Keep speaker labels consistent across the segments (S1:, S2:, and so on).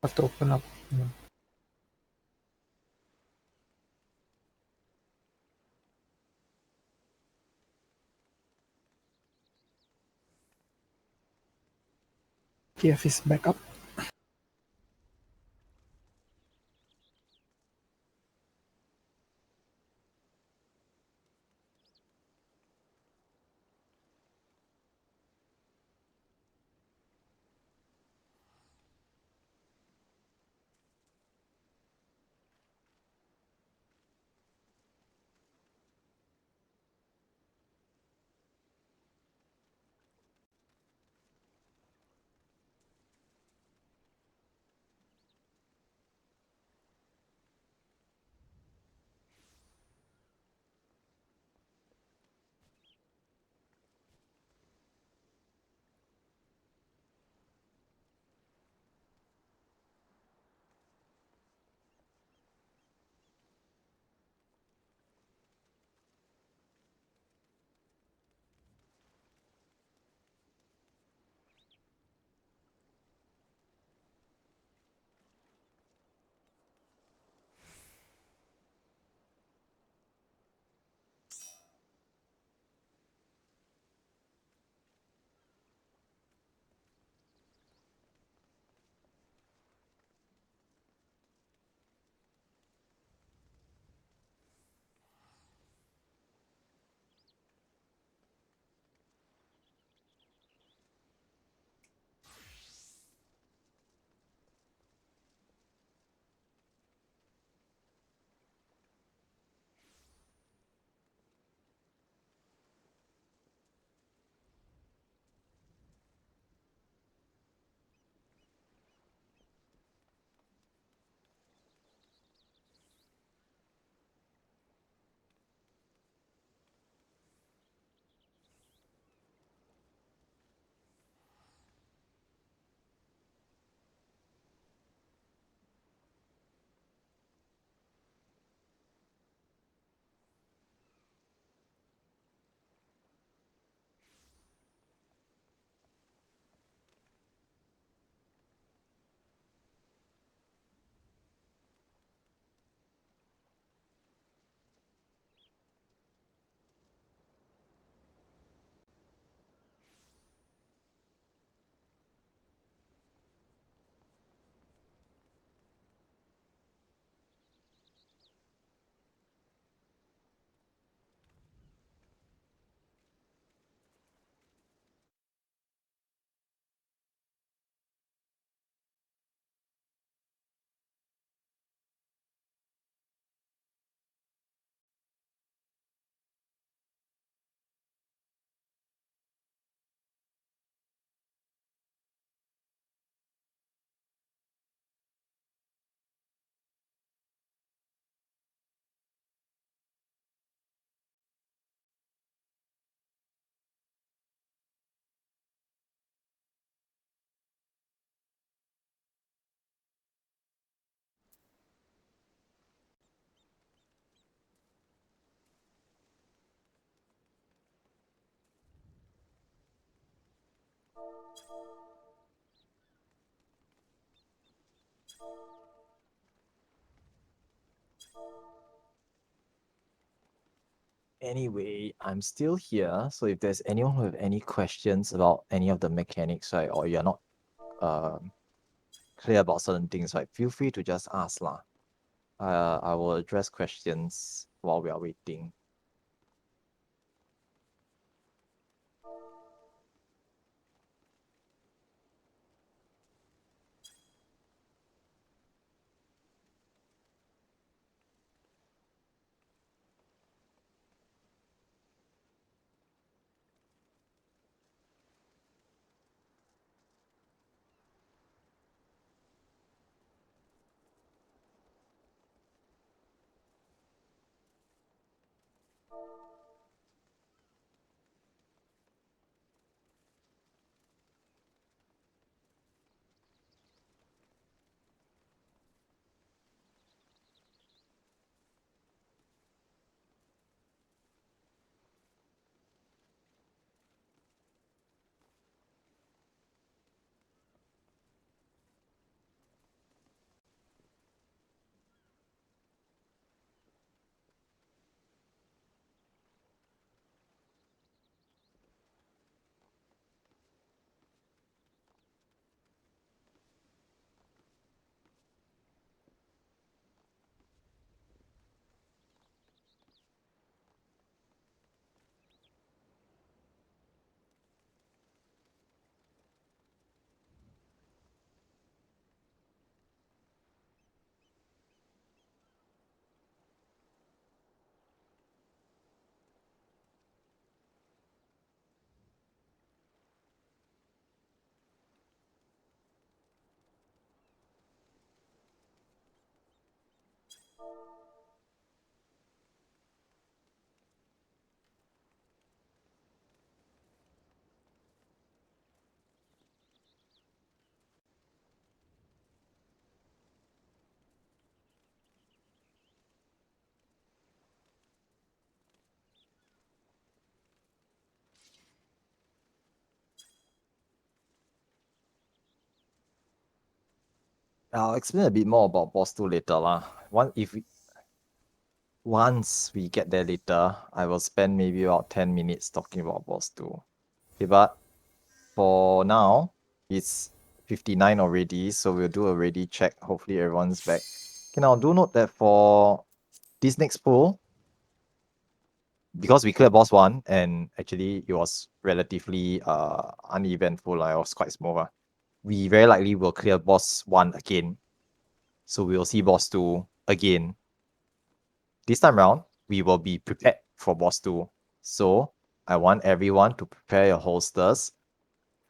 S1: Have to open up. TF is back up.
S2: Anyway, I'm still here. So if there's anyone who have any questions about any of the mechanics, right, or you're not clear about certain things, right, feel free to just ask lah. I will address questions while we are waiting. I'll explain a bit more about boss 2 later lah. Once we get there later, I will spend maybe about 10 minutes talking about boss 2. Okay, but for now, it's 59 already, so we'll do a ready check. Hopefully everyone's back. Okay, now do note that for this next pool, because we cleared boss 1, and actually it was relatively uneventful, it was quite smooth. We very likely will clear boss 1 again. So we will see boss 2 again. This time around, we will be prepared for boss 2. So I want everyone to prepare your holsters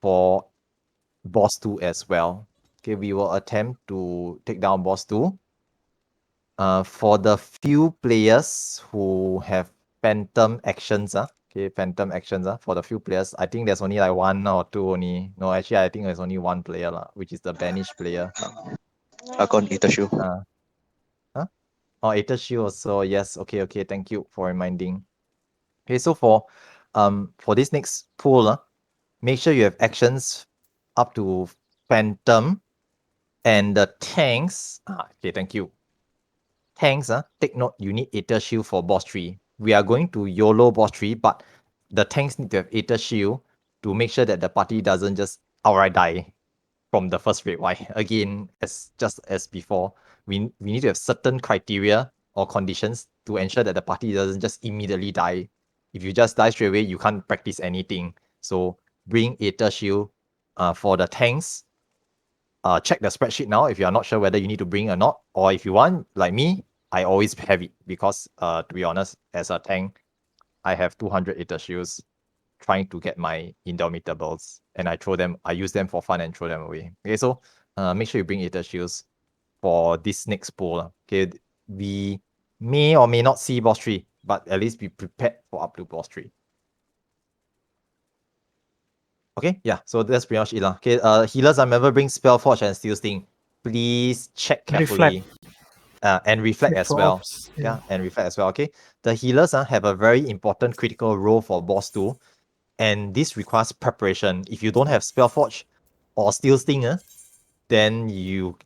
S2: for boss 2 as well. Okay, we will attempt to take down boss 2. For the few players who have phantom actions, for the few players, I think there's only like 1 or 2 only. No, actually, I think there's only 1 player, which is the banished player.
S1: Akon Itashu.
S2: Huh? Oh, Itachi also, yes. Okay, thank you for reminding. Okay, so for this next pool, make sure you have actions up to Phantom and the tanks. Okay, thank you. Tanks, take note, you need Aether Shield for boss 3. We are going to YOLO boss 3, but the tanks need to have Aether Shield to make sure that the party doesn't just outright die from the first raid. Why? Again, just as before, we need to have certain criteria or conditions to ensure that the party doesn't just immediately die. If you just die straight away, you can't practice anything. So bring Aether Shield for the tanks. Check the spreadsheet now if you are not sure whether you need to bring or not. Or if you want, like me, I always have it because to be honest, as a tank, I have 200 Aether Shields trying to get my Indomitables, and I use them for fun and throw them away. Okay, so make sure you bring Aether Shields for this next pool. Okay, we may or may not see boss 3, but at least be prepared for up to boss 3. Okay, yeah, so that's pretty much it. Okay, healers, remember bring Spellforge and Steel Sting. Please check carefully. And reflect as well.
S3: Ops,
S2: yeah, and reflect as well. Okay, the healers have a very important critical role for boss 2, and this requires preparation. If you don't have Spellforge or Steel Sting, then you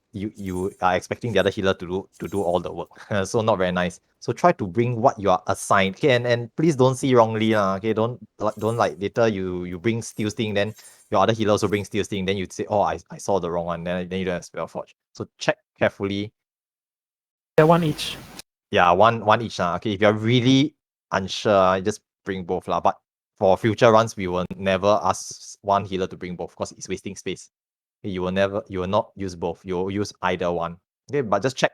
S2: are expecting the other healer to do all the work. So not very nice. So try to bring what you are assigned. Okay, and please don't see wrongly. Okay, don't like later you bring Steel Sting, then your other healer also brings Steel Sting, then you say, oh, I saw the wrong one, then you don't have Spellforge. So check carefully.
S3: Yeah, 1 each.
S2: Yeah, one each. Okay, if you're really unsure, just bring both. But for future runs, we will never ask one healer to bring both because it's wasting space. You will not use both. You'll use either one. Okay, but just check.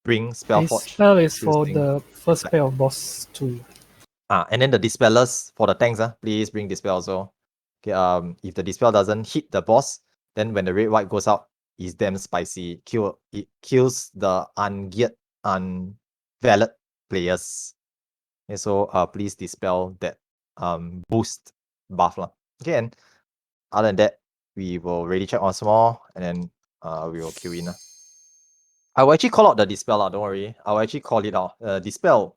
S2: Bring Spellforge.
S3: Spell is
S2: Steel
S3: for
S2: Sting.
S3: the first pair of boss 2.
S2: And then the Dispellers for the tanks. Please bring Dispel also. Okay, if the Dispel doesn't hit the boss, then when the red white goes out, it's damn spicy. It kills the ungeared, unvalid players. Okay, so please dispel that boost buff. Okay, and other than that, we will ready check once more, and then we will queue in. I will actually call out the dispel, don't worry. I will actually call it out. Dispel.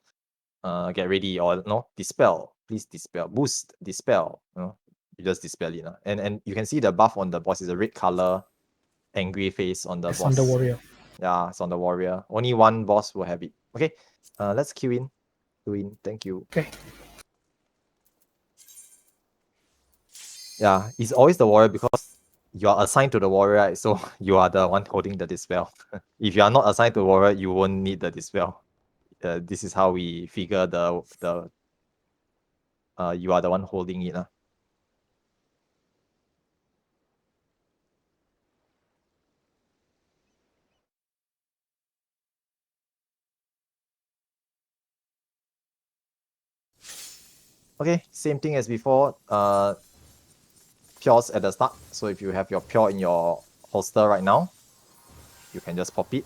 S2: Get ready, or no, dispel. Please dispel. Boost, dispel. You just dispel it. And you can see the buff on the boss is a red color, angry face on the
S3: It's
S2: boss.
S3: on the warrior.
S2: Yeah, it's on the warrior. Only one boss will have it. Okay, let's queue in. Queue in. Thank you.
S3: Okay.
S2: Yeah, it's always the warrior because you are assigned to the warrior, right? So you are the one holding the dispel. If you are not assigned to the warrior, you won't need the dispel. This is how we figure you are the one holding it. Okay, same thing as before. Pures at the start. So if you have your pure in your holster right now, you can just pop it.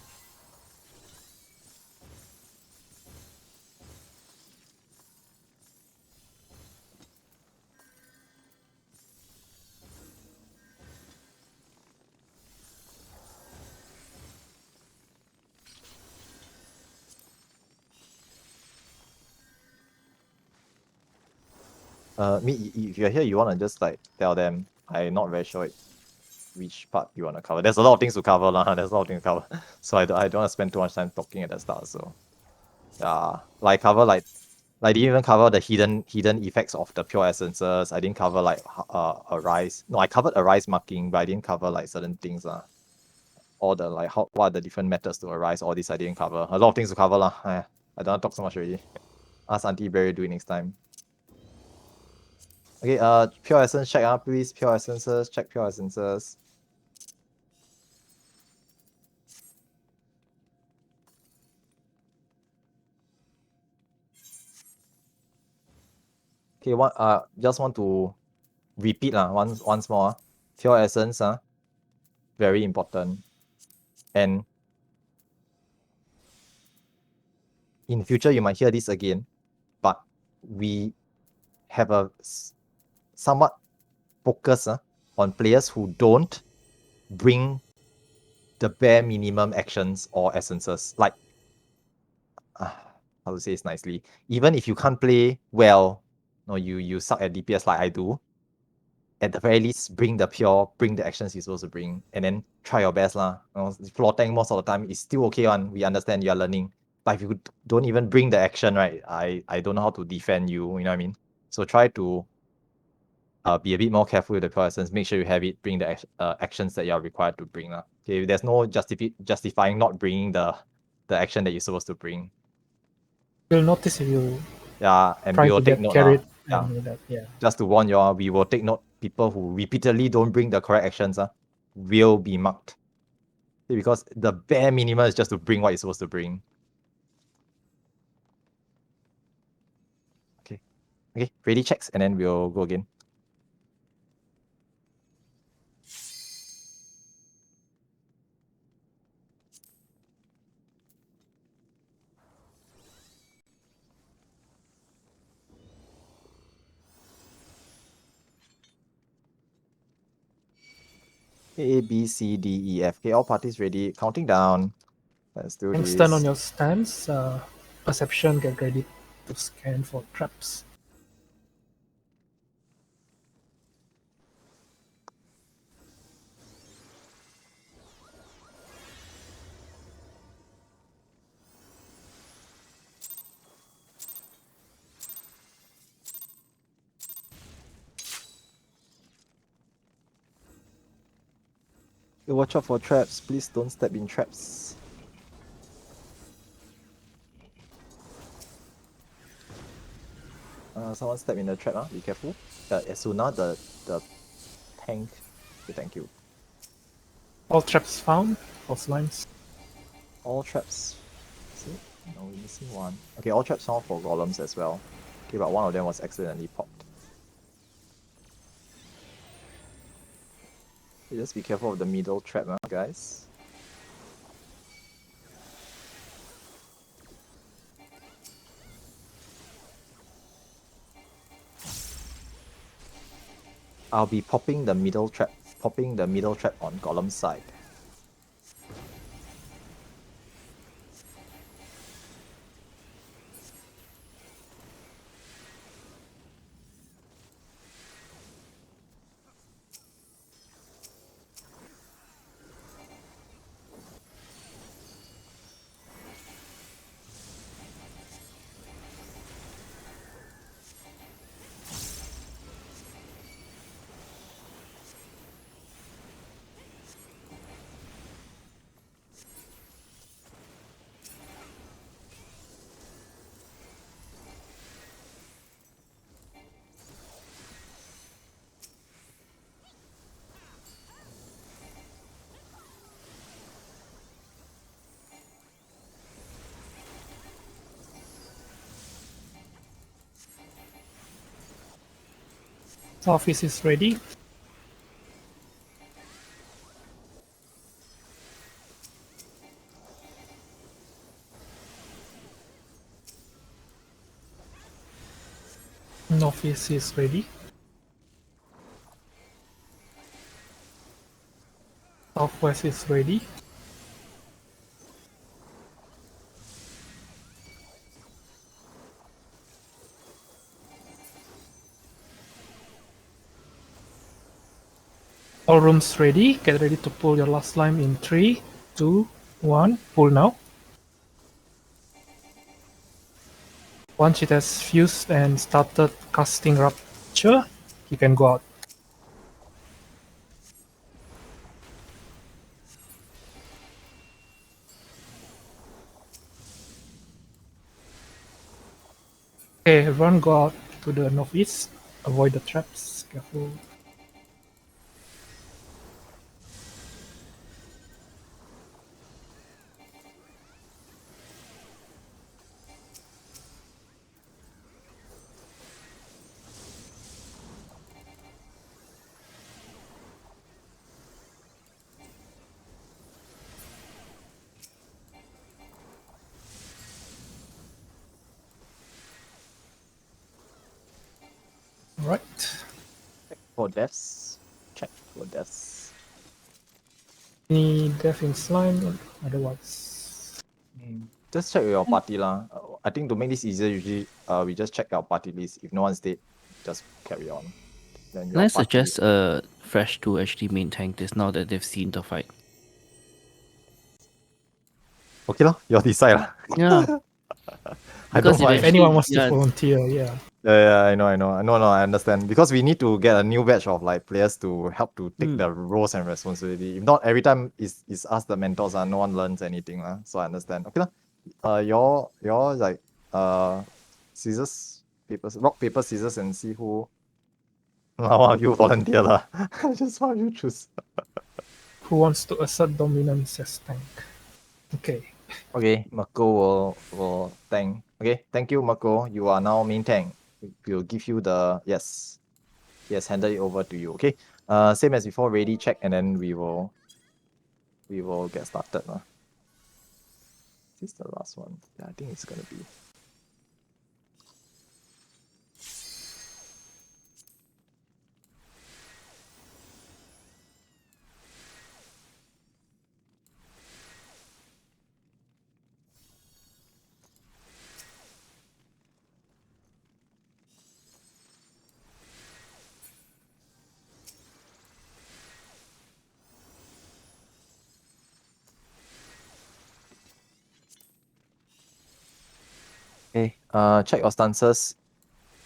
S2: If you're here, you wanna just like tell them. I'm not very sure which part you wanna cover. There's a lot of things to cover, lah. There's a lot of things to cover. So I don't wanna spend too much time talking at the start. So yeah, like cover like didn't even cover the hidden effects of the pure essences. I didn't cover like arise. No, I covered arise marking, but I didn't cover like certain things, lah. All the like what are the different methods to arise. All this I didn't cover. A lot of things to cover, lah. I don't want to talk so much already. Ask Auntie Barry do it next time. Okay, pure essence check, please. Pure essences, check pure essences. Okay, just want to repeat once more. Pure essence, very important. And in the future, you might hear this again, but we have a somewhat focus on players who don't bring the bare minimum actions or essences. Like, how to say this nicely? Even if you can't play well, no, you suck at DPS like I do, at the very least, bring the actions you're supposed to bring, and then try your best, lah. You know, floor tank most of the time is still okay one. We understand you are learning, but if you don't even bring the action, right, I don't know how to defend you. You know what I mean? So try to be a bit more careful with the pure essence. Make sure you have it. Bring the actions that you are required to bring, lah. Okay, there's no justifying not bringing the action that you're supposed to bring.
S3: You'll notice if you
S2: and
S3: try
S2: we will
S3: to
S2: take
S3: get
S2: note,
S3: carried.
S2: Yeah.
S3: And that, yeah.
S2: Just to warn you all, we will take note. People who repeatedly don't bring the correct actions will be marked. Because the bare minimum is just to bring what you're supposed to bring. Okay, ready checks, and then we'll go again. A, B, C, D, E, F. Okay, all parties ready. Counting down. Let's do
S3: And
S2: this.
S3: stand on your stance. Perception, get ready to scan for traps.
S2: Okay, watch out for traps. Please don't step in traps. Someone step in the trap, be careful. Asuna, the tank. Okay, thank you.
S3: All traps found. False lines.
S2: All traps. See? No, we're missing one. Okay, all traps found for golems as well. Okay, but one of them was accidentally popped. Okay, just be careful of the middle trap, guys. I'll be popping the middle trap on Golem's side.
S3: Office is ready. Office is ready. Southwest is ready. All rooms ready. Get ready to pull your last slime in 3, 2, 1. Pull now. Once it has fused and started casting Rupture, you can go out. Okay, everyone go out to the northeast. Avoid the traps. Careful. Alright.
S2: For deaths. Check for deaths.
S3: Any death in slime? Otherwise.
S2: Just check with your party lah. I think to make this easier, usually we just check our party list. If no one's dead, just carry on. Then
S4: Can I
S2: your party
S4: suggest a fresh to actually main tank this now that they've seen the fight?
S2: Okay lah, you decide lah.
S4: Yeah.
S2: I don't
S4: Because if
S2: mind.
S3: If anyone wants
S4: yeah,
S3: to volunteer, yeah.
S2: Yeah, I know. No, I understand. Because we need to get a new batch of like players to help to take the roles and responsibility. If not, every time it's us the mentors, no one learns anything. So I understand. Okay lah. You're like scissors, papers, rock, paper, scissors, and see who. How you volunteer lah? Just how you choose.
S3: Who wants to assert dominance as tank? Okay.
S2: Okay, Mako will tank. Okay, thank you, Mako. You are now main tank. We'll give you the yes. Yes, handed it over to you. Okay. Same as before, ready, check, and then we will get started. Is this the last one? Yeah, I think it's gonna be. Okay, check your stances.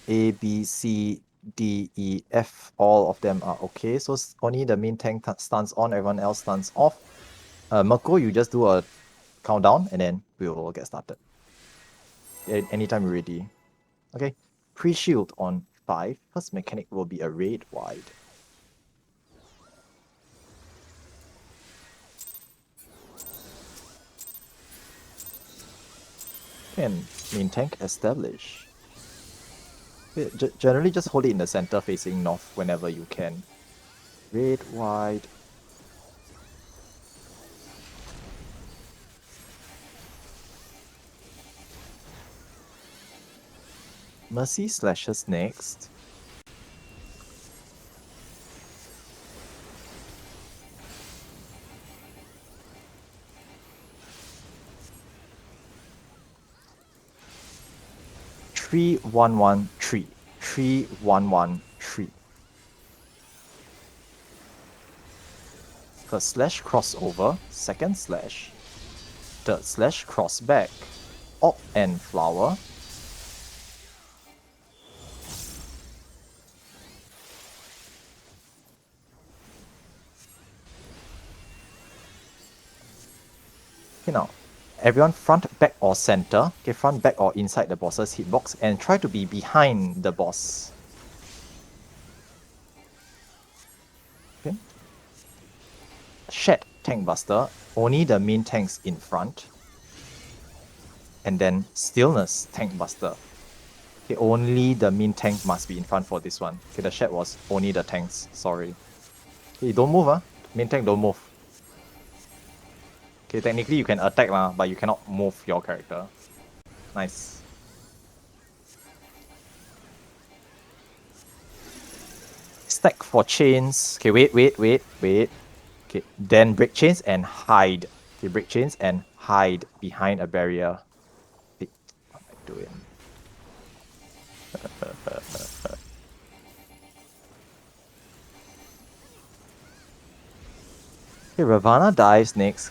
S2: A, B, C, D, E, F, all of them are okay. So only the main tank stance on, everyone else stance off. Mako, you just do a countdown and then we will get started. Anytime you're ready. Okay, pre-shield on 5. First mechanic will be a raid wide. And main tank establish. Generally just hold it in the center facing north whenever you can. Red, wide. Mercy slashes next. Three, 1, 1, 3. 3, 1, 1, 3. First slash crossover, second slash, third slash cross back, op and flower. Okay, now everyone front, back, or center. Okay, front, back, or inside the boss's hitbox, and try to be behind the boss. Okay. Shed tank buster, only the main tanks in front. And then stillness tank buster. Okay, only the main tank must be in front for this one. Okay, the shed was only the tanks. Sorry. Okay, don't move, Main tank don't move. Okay, technically you can attack but you cannot move your character. Nice. Stack for chains. Okay, wait. Okay, then break chains and hide. Okay, break chains and hide behind a barrier. Okay, what am I doing? Okay, Ravana dives next.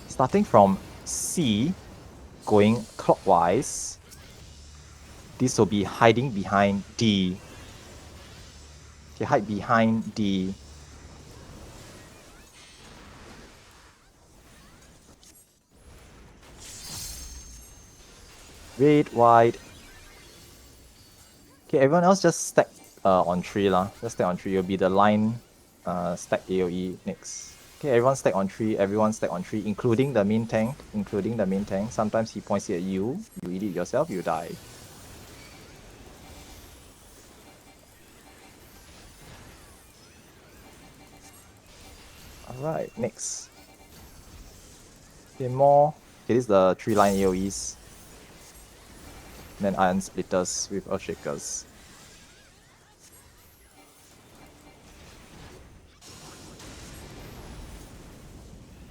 S2: Starting from C, going clockwise, this will be hiding behind D. Okay, hide behind D. Red, white. Okay, everyone else just stack on 3 lah. Just stack on 3. It'll be the line stack AoE next. Okay, everyone stack on 3. Everyone stack on 3, including the main tank. Including the main tank. Sometimes he points it at you. You eat it yourself, you die. Alright, next. Okay, more. Okay, this is the 3-line AoEs. Then Iron Splitters with Earthshakers.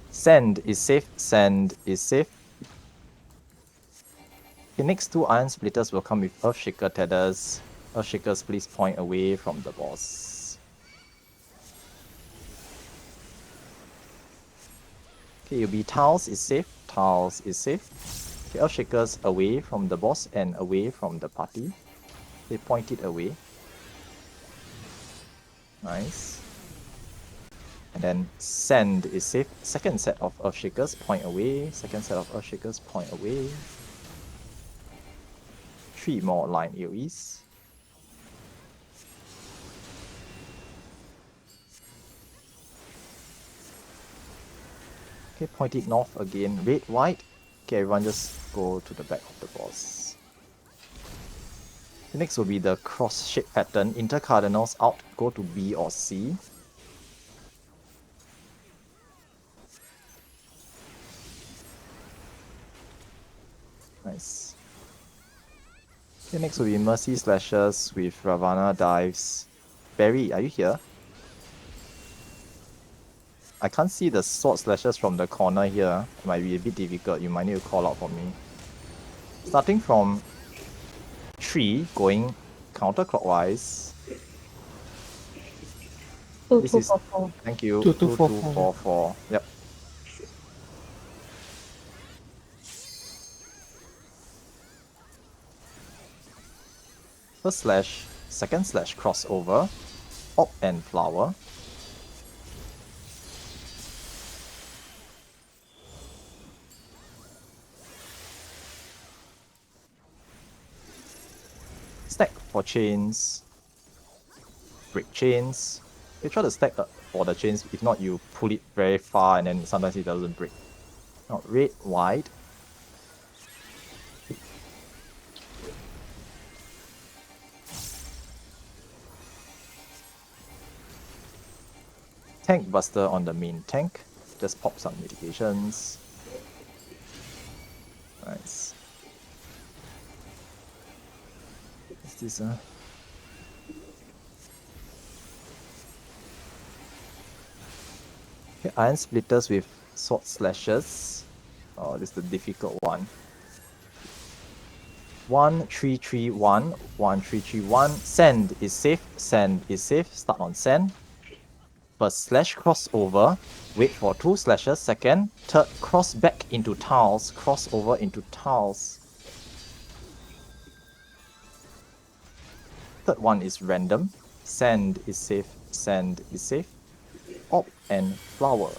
S2: Sand is safe. Sand is safe. The next 2 Iron Splitters will come with Earthshaker Tethers. Earthshakers, please point away from the boss. Okay, it'll be Tiles is safe. Tiles is safe. Okay, Earthshakers away from the boss and away from the party. They point it away. Nice. And then Sand is safe. Second set of Earthshakers point away. Second set of Earthshakers point away. 3 more line AoEs. Okay, point it north again. Red, white. Okay, everyone just go to the back of the boss. The next will be the cross shape pattern. Intercardinals out, go to B or C. Nice. Okay, next will be Mercy Slashes with Ravana Dives. Barry, are you here? I can't see the sword slashes from the corner here. It might be a bit difficult. You might need to call out for me. Starting from 3, going counterclockwise.
S5: 2,
S2: This
S5: 2,
S2: is
S5: 4, 4.
S2: Thank you.
S3: 2, 2, 4,
S2: 4. Yep. First slash, second slash crossover, Op and Flower. Stack for chains, break chains. You try to stack for the chains, if not you pull it very far and then sometimes it doesn't break. Now red, white. Tank Buster on the main tank. Just pop some mitigations. Nice. What's this? Okay, Iron Splitters with Sword Slashes. Oh, this is the difficult one. 1, 3, 3, 1. 1, 3, 3, 1. Sand is safe. Sand is safe. Start on Sand. First slash crossover. Wait for 2 slashes. Second. Third, cross back into tiles. Crossover into tiles. Third one is random. Sand is safe. Sand is safe. Op and Flower.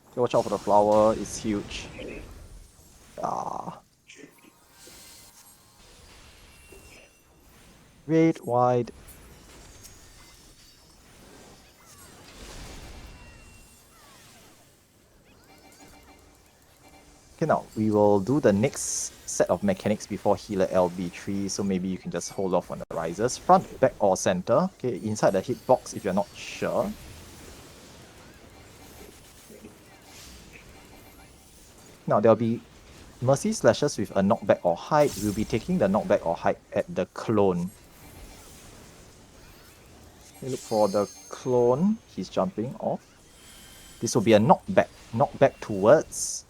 S2: Okay, watch out for the flower, it's huge. Ah. Red, white. Okay, now we will do the next set of mechanics before Healer LB3, so maybe you can just hold off on the risers. Front, back, or center. Okay, inside the hitbox if you're not sure. Now there'll be Mercy Slashes with a knockback or hide. We'll be taking the knockback or hide at the clone. Okay, look for the clone. He's jumping off. This will be a knockback. Knockback towards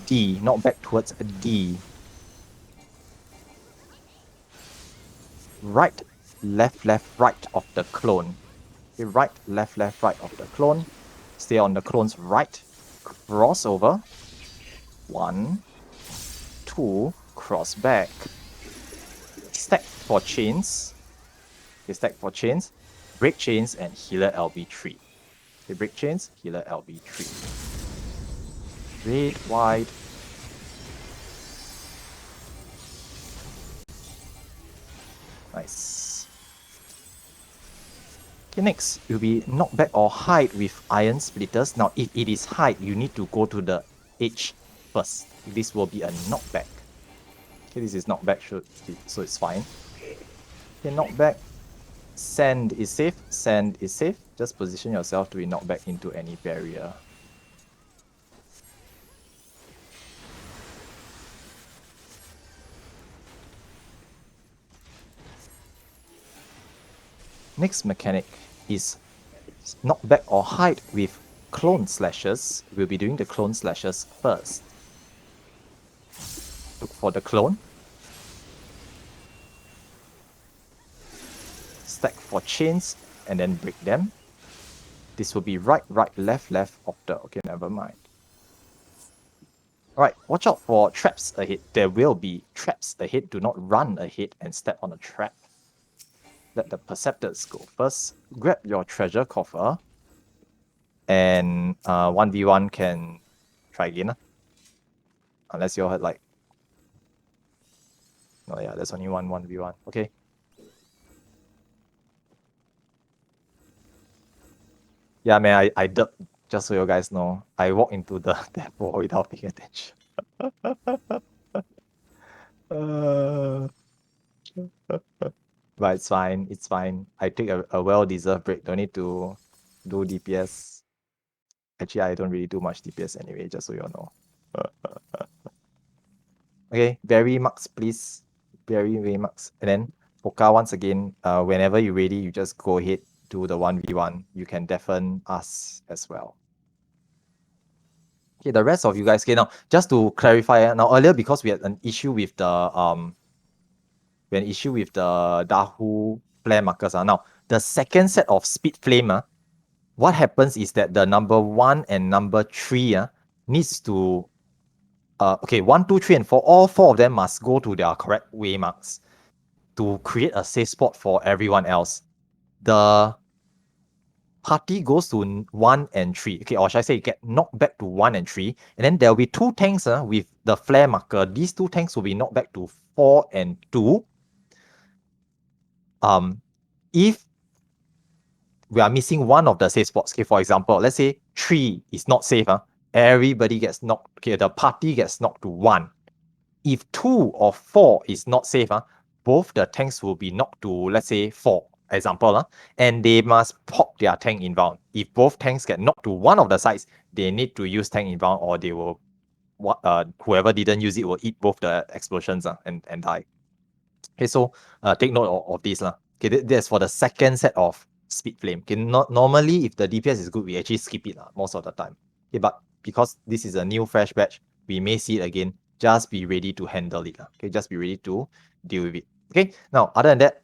S2: D. Knockback towards D. Right, left, right of the clone. Okay, right, left, right of the clone. Stay on the clone's right. Crossover. 1, 2, cross back. Stack for chains. Okay, stack for chains. Break chains and healer LB3. Okay, break chains, healer LB3. Red, wide. Nice. Okay, next, it will be knockback or hide with iron splitters. Now, if it is hide, you need to go to the edge first. This will be a knockback. Okay, this is knockback, so it's fine. Okay, knockback. Sand is safe. Sand is safe. Just position yourself to be knocked back into any barrier. Next mechanic is knockback or hide with clone slashes. We'll be doing the clone slashes first. Look for the clone. Stack for chains and then break them. This will be right, left of the... Okay, never mind. Alright, watch out for traps ahead. There will be traps ahead. Do not run ahead and step on a trap. Let the Perceptors go first. Grab your treasure coffer. And 1v1 can try again. Unless you're like... Oh yeah, there's only one 1v1. Okay. Yeah, man, I ducked, just so you guys know. I walked into the depot without paying attention. But it's fine, it's fine. I take a well-deserved break. Don't need to do DPS. Actually, I don't really do much DPS anyway, just so you know. Okay, Berry Marks, please. Berry Marks. And then, Poka, once again, whenever you're ready, you just go ahead, do the 1v1. You can deafen us as well. Okay, the rest of you guys, okay, now, just to clarify, now earlier, because we had an issue with the Dahu flare markers. Now, the second set of speed flame, what happens is that the number 1 and number 3 needs to okay, 1, 2, 3, and 4, all 4 of them must go to their correct waymarks to create a safe spot for everyone else. The party goes to 1 and 3. Okay, or should I say get knocked back to 1 and 3. And then there will be 2 tanks with the flare marker. These 2 tanks will be knocked back to 4 and 2. If we are missing one of the safe spots, okay, for example, let's say 3 is not safe, everybody gets knocked, okay, the party gets knocked to 1. If 2 or 4 is not safe, both the tanks will be knocked to, let's say, 4, example, and they must pop their tank inbound. If both tanks get knocked to one of the sides, they need to use tank inbound, or they will, whoever didn't use it will eat both the explosions and die. Okay, so take note of this. Okay, that's for the second set of speed flame. Okay, normally if the DPS is good, we actually skip it most of the time. Okay, but because this is a new fresh batch, we may see it again. Just be ready to handle it. Okay, just be ready to deal with it. Okay, now other than that,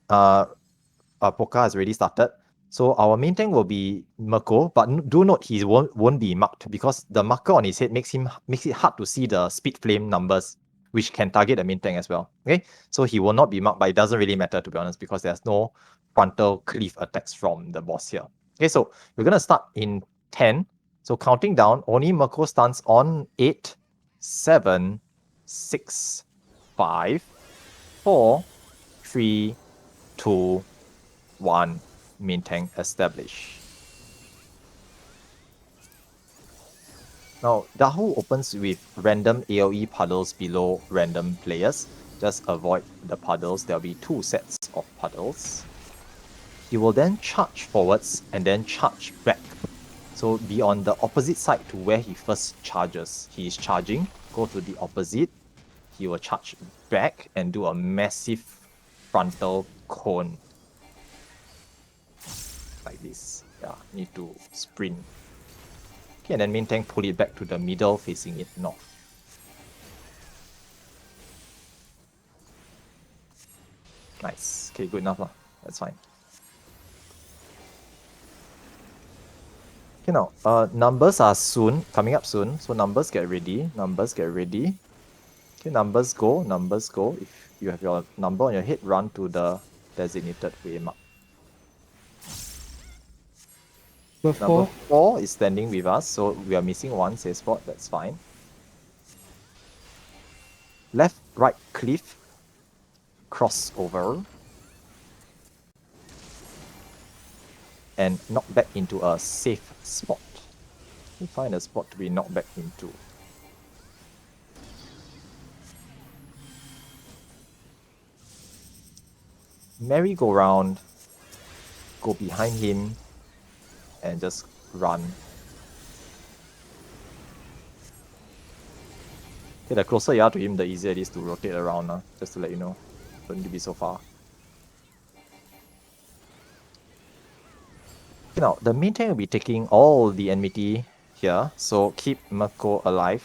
S2: Poka has already started. So our main tank will be Mirko, but do note he won't be marked because the marker on his head makes it hard to see the speed flame numbers, which can target the main tank as well. Okay, so he will not be marked, but it doesn't really matter, to be honest, because there's no frontal cleave attacks from the boss here. Okay, so we're gonna start in 10. So counting down, only Mirko starts on 8, 7, 6, 5, 4, 3, 2, 1. Main tank established. Now, Dahu opens with random AoE puddles below random players. Just avoid the puddles. There'll be 2 sets of puddles. He will then charge forwards and then charge back. So be on the opposite side to where he first charges. He is charging, go to the opposite. He will charge back and do a massive frontal cone. Like this. Yeah, need to sprint. Okay, and then main tank pull it back to the middle, facing it north. Nice. Okay, good enough lah. That's fine. Okay, now, numbers are soon, coming up soon. So numbers get ready. Numbers get ready. Okay, numbers go. Numbers go. If you have your number on your head, run to the designated waymark. Number 4 is standing with us, so we are missing one safe spot. That's fine. Left, right, cliff, crossover, and knock back into a safe spot. We find a spot to be knocked back into. Merry-go-round, go behind him, and just run. Okay, the closer you are to him, the easier it is to rotate around, just to let you know. Don't need to be so far. Okay, now, the main tank will be taking all the enmity here, so keep Mako alive.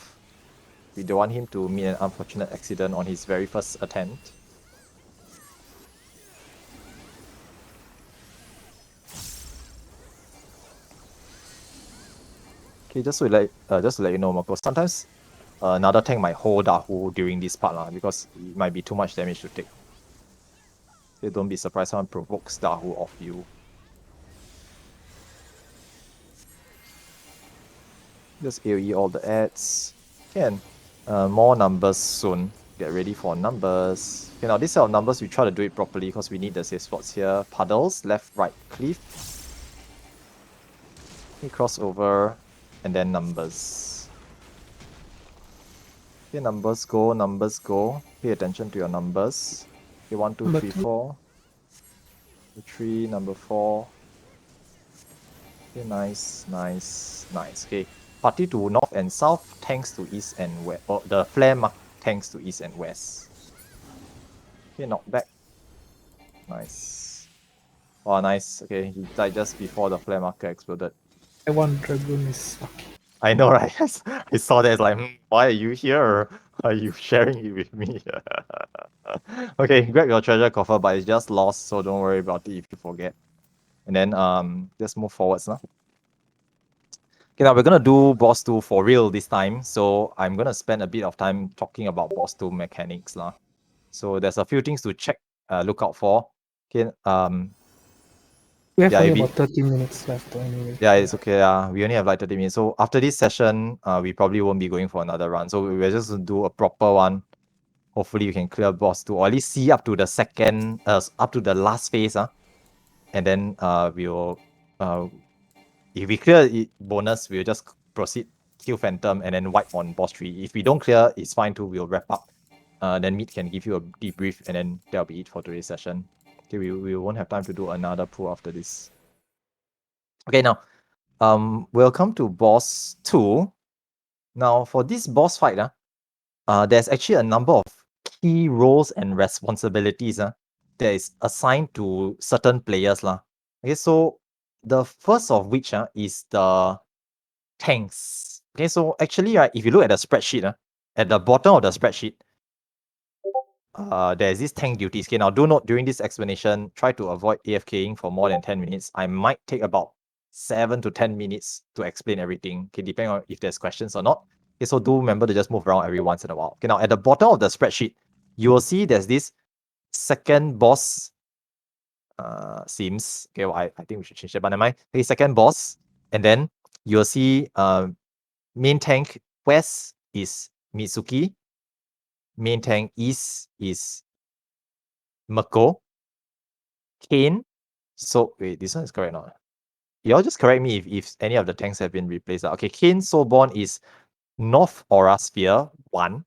S2: We don't want him to meet an unfortunate accident on his very first attempt. Okay, just to let you know, Mako, sometimes another tank might hold Dahu during this part because it might be too much damage to take. So don't be surprised someone provokes Dahu off you. Just AoE all the ads. Can. More numbers soon. Get ready for numbers. Okay, now this set of numbers, we try to do it properly because we need the safe spots here. Puddles, left, right, cliff. Okay, crossover, and then numbers. Okay, numbers go, numbers go. Pay attention to your numbers. Okay, 1, 2, 3, 4. 3, number 4. Okay, nice, nice, nice. Okay, party to north and south, tanks to east and west. Oh, the flare mark tanks to east and west. Okay, knock back. Nice. Oh, nice. Okay, he died just before the flare marker exploded.
S3: One dragoon is lucky.
S2: I know, right? I saw that. It's like, why are you here? Are you sharing it with me? Okay, grab your treasure coffer, but it's just lost, so don't worry about it if you forget. And then just move forwards now. Okay, now we're gonna do boss 2 for real this time. So I'm gonna spend a bit of time talking about boss 2 mechanics lah. So there's a few things to check, look out for. Okay,
S3: We have
S2: yeah,
S3: only about 30 minutes left anyway.
S2: yeah, it's okay. We only have like 30 minutes. So after this session, we probably won't be going for another run. So we're just gonna do a proper one. Hopefully you can clear boss 2, or at least see up to the second, up to the last phase. And then we'll if we clear it bonus, we'll just proceed, kill Phantom, and then wipe on boss 3. If we don't clear, it's fine too, we'll wrap up. Then Meat can give you a debrief, and then that'll be it for today's session. Okay, we won't have time to do another pull after this. Okay, now, welcome to boss 2. Now, for this boss fight, there's actually a number of key roles and responsibilities that is assigned to certain players. Okay, so the first of which is the tanks. Okay, so actually, if you look at the spreadsheet, at the bottom of the spreadsheet, there's this tank duties. Okay, now do note during this explanation, try to avoid AFKing for more than 10 minutes. I might take about 7 to 10 minutes to explain everything. Okay, depending on if there's questions or not. Okay, so do remember to just move around every once in a while. Okay, now at the bottom of the spreadsheet, you will see there's this second boss seems. Okay, well, I think we should change that, but never mind. Okay, second boss, and then you'll see main tank west is Mitsuki. Main tank east is Mako. Kane. So wait, this one is correct or not? Y'all just correct me if any of the tanks have been replaced. Okay, Kane Soulborn is North Aura Sphere 1.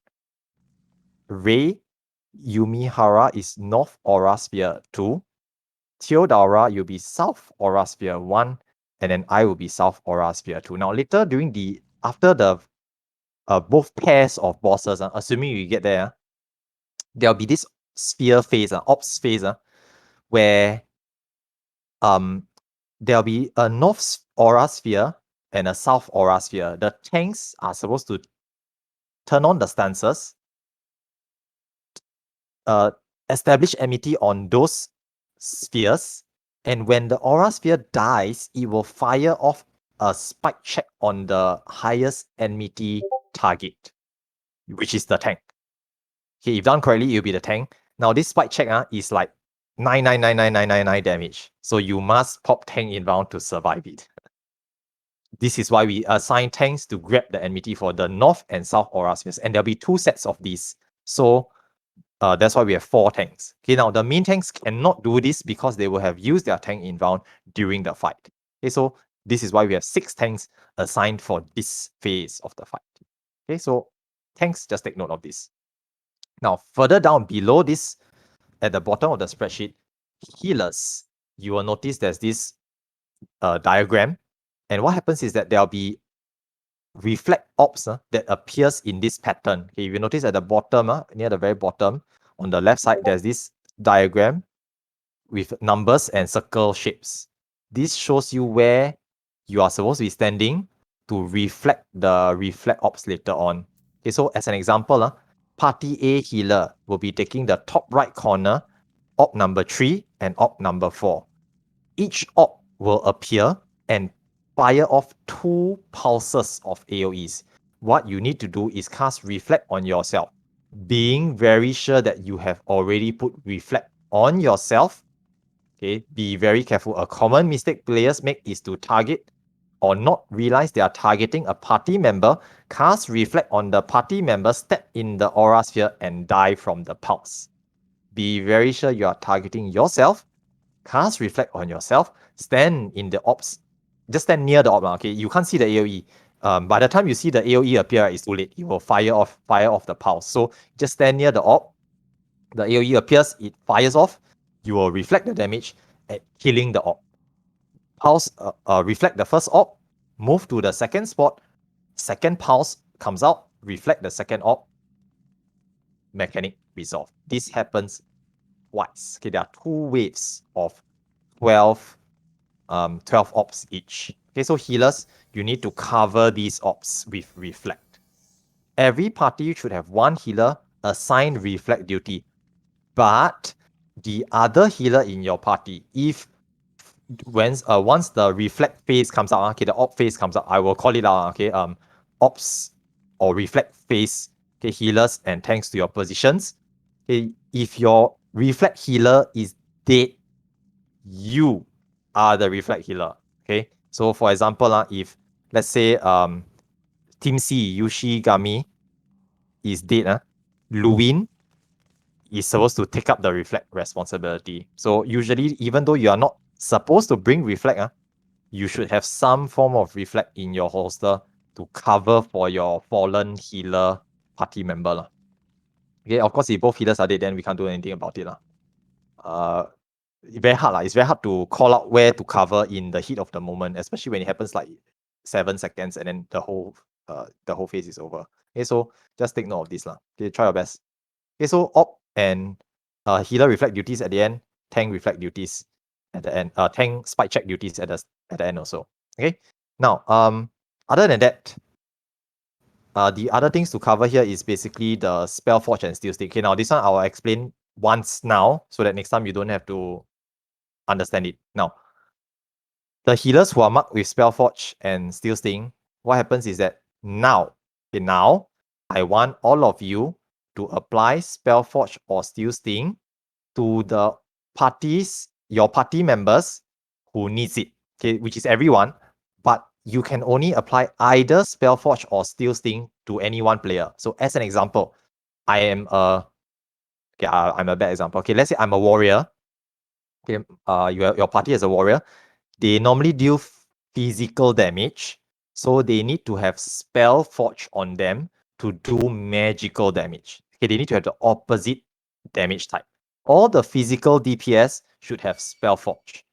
S2: Rei Yumihara is North Aura Sphere 2. Theodora, you'll be South Aura Sphere 1. And then I will be South Aura Sphere 2. Now later after the both pairs of bosses, assuming you get there, there'll be this sphere phase, ops phase, where there'll be a north aura sphere and a south aura sphere. The tanks are supposed to turn on the stances, establish enmity on those spheres, and when the aura sphere dies, it will fire off a spike check on the highest enmity target, which is the tank. Okay, if done correctly, it'll be the tank. Now this spike check is like 9999999 damage. So you must pop tank inbound to survive it. This is why we assign tanks to grab the enmity for the north and south aura spheres. And there'll be 2 sets of these. So that's why we have 4 tanks. Okay, now the main tanks cannot do this because they will have used their tank inbound during the fight. Okay, so this is why we have 6 tanks assigned for this phase of the fight. Okay, so tanks, just take note of this. Now, further down below this, at the bottom of the spreadsheet, healers, you will notice there's this diagram. And what happens is that there'll be reflect ops that appears in this pattern. Okay, if you notice at the bottom, near the very bottom, on the left side, there's this diagram with numbers and circle shapes. This shows you where you are supposed to be standing to reflect the reflect ops later on. Okay, so as an example, Party A healer will be taking the top right corner, op number 3 and op number 4. Each op will appear and fire off 2 pulses of AoEs. What you need to do is cast Reflect on yourself, being very sure that you have already put Reflect on yourself. Okay, be very careful. A common mistake players make is to target or not realize they are targeting a party member, cast Reflect on the party member, step in the aura sphere and die from the pulse. Be very sure you are targeting yourself, cast Reflect on yourself, stand in the ops, just stand near the op, okay? You can't see the AoE. By the time you see the AoE appear, it's too late. It will fire off the pulse. So just stand near the op, the AoE appears, it fires off, you will reflect the damage at killing the op. Pulse, reflect the first op, move to the second spot, second pulse comes out, reflect the second op, mechanic resolve. This happens twice. Okay, there are 2 waves of 12 ops each. Okay, so healers, you need to cover these ops with reflect. Every party should have 1 healer assigned reflect duty, but the other healer in your party, if once the reflect phase comes out, okay, the op phase comes out, I will call it out, okay, ops or reflect phase, okay, healers and tanks to your positions. Okay, if your reflect healer is dead, you are the reflect healer. Okay, so for example, if let's say Team C, Yushigami is dead, Luin is supposed to take up the reflect responsibility. So usually, even though you are not supposed to bring reflect, you should have some form of reflect in your holster to cover for your fallen healer party member. Okay, of course, if both healers are dead, then we can't do anything about it. Very hard. It's very hard to call out where to cover in the heat of the moment, especially when it happens like 7 seconds and then the whole phase is over. Okay, so just take note of this. Okay, try your best. Okay, so op and healer reflect duties at the end, tank reflect duties at the end, tank spike check duties at the end also. Okay. Now, other than that, the other things to cover here is basically the spell forge and steel sting. Okay, now this one I will explain once now so that next time you don't have to understand it. Now, the healers who are marked with spell forge and steel sting, what happens is that now I want all of you to apply spell forge or steel sting to the parties, your party members who needs it, okay, which is everyone, but you can only apply either spell forge or steel sting to any one player. So as an example, I'm a bad example. Okay, let's say I'm a warrior. Okay, your party is a warrior. They normally deal physical damage, so they need to have spell forge on them to do magical damage. Okay, they need to have the opposite damage type. All the physical DPS should have spell forge.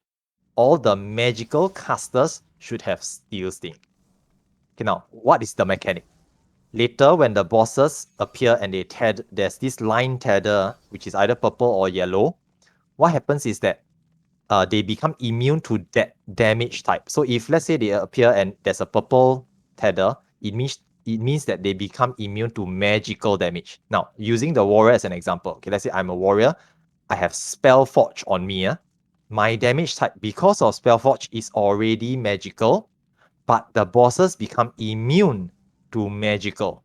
S2: All the magical casters should have steel sting. Okay, now what is the mechanic? Later, when the bosses appear and there's this line tether, which is either purple or yellow. What happens is that they become immune to that damage type. So if let's say they appear and there's a purple tether, it means that they become immune to magical damage. Now, using the warrior as an example, okay, let's say I'm a warrior, I have Spellforge on me. My damage type, because of Spellforge, is already magical, but the bosses become immune to magical.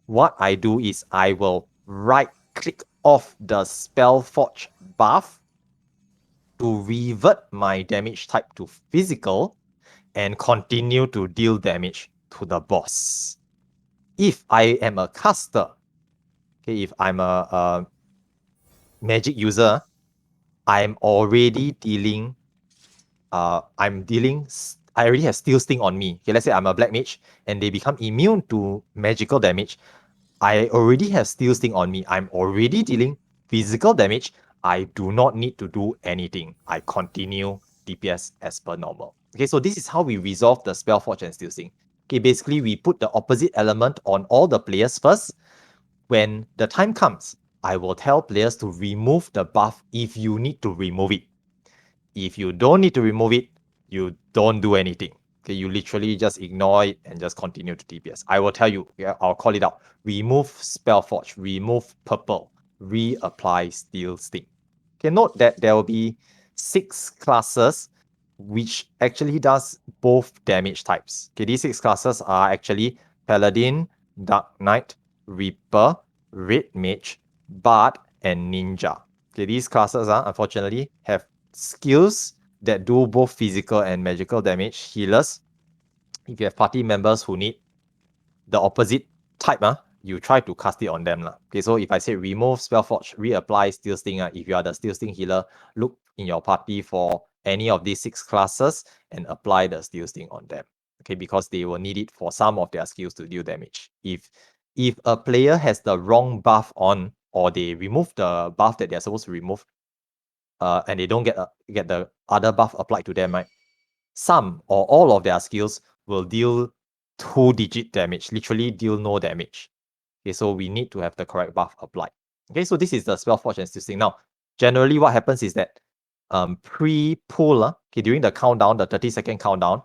S2: What I do is I will right-click off the Spellforge buff to revert my damage type to physical and continue to deal damage to the boss. If I am a caster, okay, if I'm a magic user, I'm already dealing, I already have Steel Sting on me. Okay, let's say I'm a black mage and they become immune to magical damage. I already have Steel Sting on me. I'm already dealing physical damage. I do not need to do anything. I continue DPS as per normal. Okay, so this is how we resolve the Spellforge and Steel Sting. Okay, basically we put the opposite element on all the players first. When the time comes, I will tell players to remove the buff if you need to remove it. If you don't need to remove it, you don't do anything. Okay, you literally just ignore it and just continue to DPS. I will tell you, yeah, I'll call it out. Remove Spellforge, remove Purple, reapply Steel Sting. Okay, note that there will be 6 classes which actually does both damage types. Okay, these 6 classes are actually Paladin, Dark Knight, Reaper, Red Mage, Bard, and Ninja. Okay, these classes unfortunately have skills that do both physical and magical damage. Healers, if you have party members who need the opposite type, you try to cast it on them. Okay, so if I say remove Spellforge, reapply Steel Sting, if you are the Steel Sting healer, look in your party for any of these 6 classes and apply the Steel Sting on them. Okay, because they will need it for some of their skills to deal damage. If a player has the wrong buff on, or they remove the buff that they're supposed to remove, and they don't get the other buff applied to them, right? Some or all of their skills will deal 2-digit damage, literally deal no damage. Okay, so we need to have the correct buff applied. Okay, so this is the Spellforge and Steel Sting. Now, generally what happens is that pre-pull, okay, during the countdown, the 30-second countdown,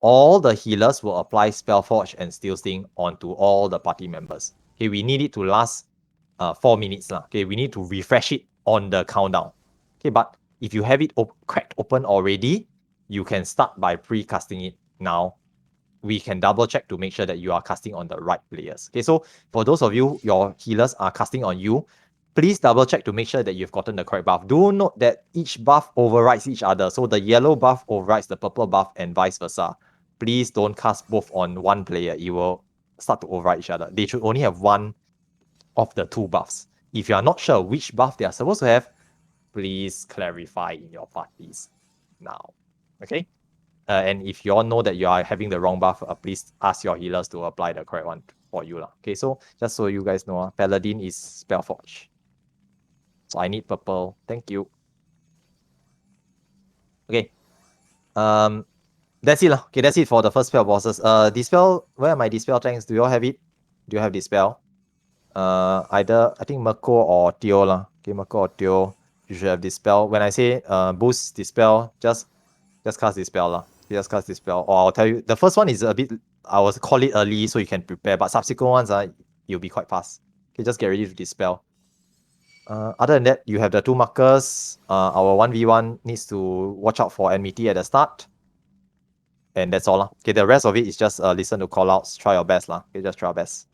S2: all the healers will apply Spellforge and Steel Sting onto all the party members. Okay, we need it to last 4 minutes. Okay, we need to refresh it on the countdown. Okay, but if you have it cracked open already, you can start by pre-casting it now. We can double check to make sure that you are casting on the right players. Okay, so for those of you, your healers are casting on you, please double check to make sure that you've gotten the correct buff. Do note that each buff overrides each other. So the yellow buff overrides the purple buff and vice versa. Please don't cast both on one player. It will start to override each other. They should only have one of the 2 buffs. If you are not sure which buff they are supposed to have, please clarify in your parties now. Okay? And if you all know that you are having the wrong buff, please ask your healers to apply the correct one for you. Okay, so just so you guys know, Paladin is Spellforge. So I need purple. Thank you. Okay. That's it. Okay, that's it for the first spell bosses. Dispel, where are my Dispel tanks? Do you all have it? Do you have Dispel? Either, I think Merko or Teo. Okay, Merko or Teo, you should have Dispel. When I say boost Dispel, just cast Dispel. Just cast Dispel. Or I'll tell you, the first one is a bit, I will call it early so you can prepare, but subsequent ones, you'll be quite fast. Okay, just get ready to Dispel. Other than that, you have the 2 markers. Our 1v1 needs to watch out for enmity at the start. And that's all. Okay, the rest of it is just listen to callouts, try your best. Okay, just try your best.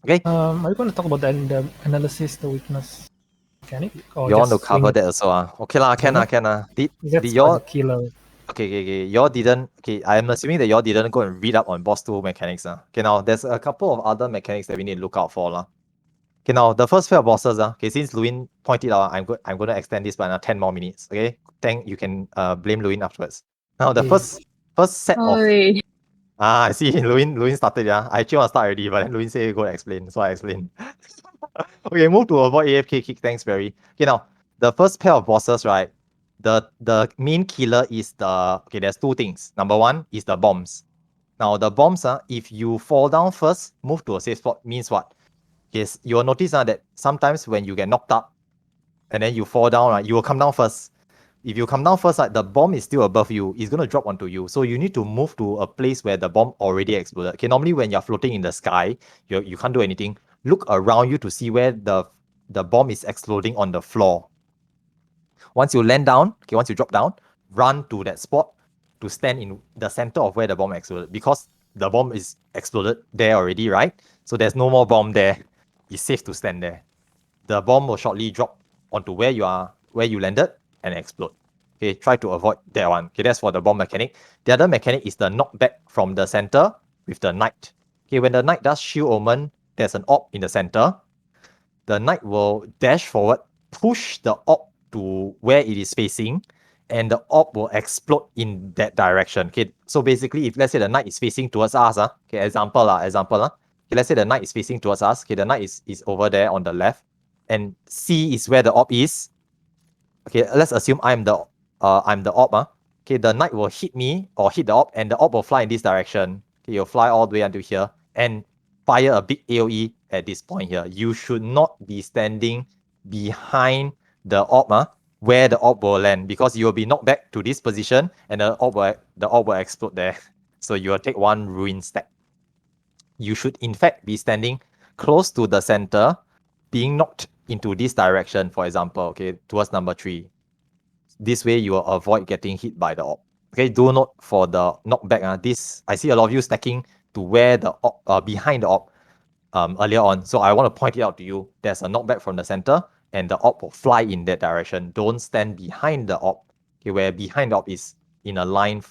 S2: Okay.
S3: Are you going to talk about the analysis, the weakness mechanic? Or
S2: You want to
S3: just
S2: cover that also? Okay can. Did
S3: That's
S2: y'all...
S3: for the killer.
S2: Okay. Y'all didn't... Okay, I'm assuming that y'all didn't go and read up on boss 2 mechanics. Okay, now there's a couple of other mechanics that we need to look out for. Okay, now the first pair of bosses. Okay, since Luin pointed out, I'm going to extend this by another 10 more minutes. Okay, you can blame Luin afterwards. Now the first set of... I see. Luin started. I actually want to start already, but then Luin said go explain, so I explain. Okay, move to avoid AFK kick. Thanks, Barry. Okay, now the first pair of bosses, right? The main killer is the... Okay, there's 2 things. Number 1 is the bombs. Now the bombs, if you fall down first, move to a safe spot, means what? Yes, you will notice that sometimes when you get knocked up and then you fall down, right, you will come down first. if you come down first, the bomb is still above you. It's going to drop onto you. So you need to move to a place where the bomb already exploded. Okay, normally when you're floating in the sky, you can't do anything. Look around you to see where the bomb is exploding on the floor. Once you land down, okay, once you drop down, run to that spot to stand in the center of where the bomb exploded, because the bomb is exploded there already, right? So there's no more bomb there. It's safe to stand there. The bomb will shortly drop onto where you landed and explode. Okay, try to avoid that one. Okay, that's for the bomb mechanic. The other mechanic is the knockback from the center with the knight. Okay, when the knight does shield omen, there's an orb in the center. The knight will dash forward, push the orb to where it is facing, and the orb will explode in that direction. Okay, so basically, if let's say the knight is facing towards us, okay, example. Okay, let's say the knight is facing towards us. Okay, the knight is over there on the left, and C is where the orb is. Okay, let's assume I'm the orb. Okay, the knight will hit me or hit the orb, and the orb will fly in this direction. Okay, you'll fly all the way until here and fire a big AoE at this point here. You should not be standing behind the orb, where the orb will land, because you will be knocked back to this position and the orb will explode there. So you will take 1 ruin stack. You should in fact be standing close to the center, being knocked into this direction, for example, okay, towards number 3. This way you will avoid getting hit by the orb. Okay, do note for the knockback, this, I see a lot of you stacking to where the orb, behind the orb earlier on. So I want to point it out to you. There's a knockback from the center and the orb will fly in that direction. Don't stand behind the orb, okay, where behind the orb is in a line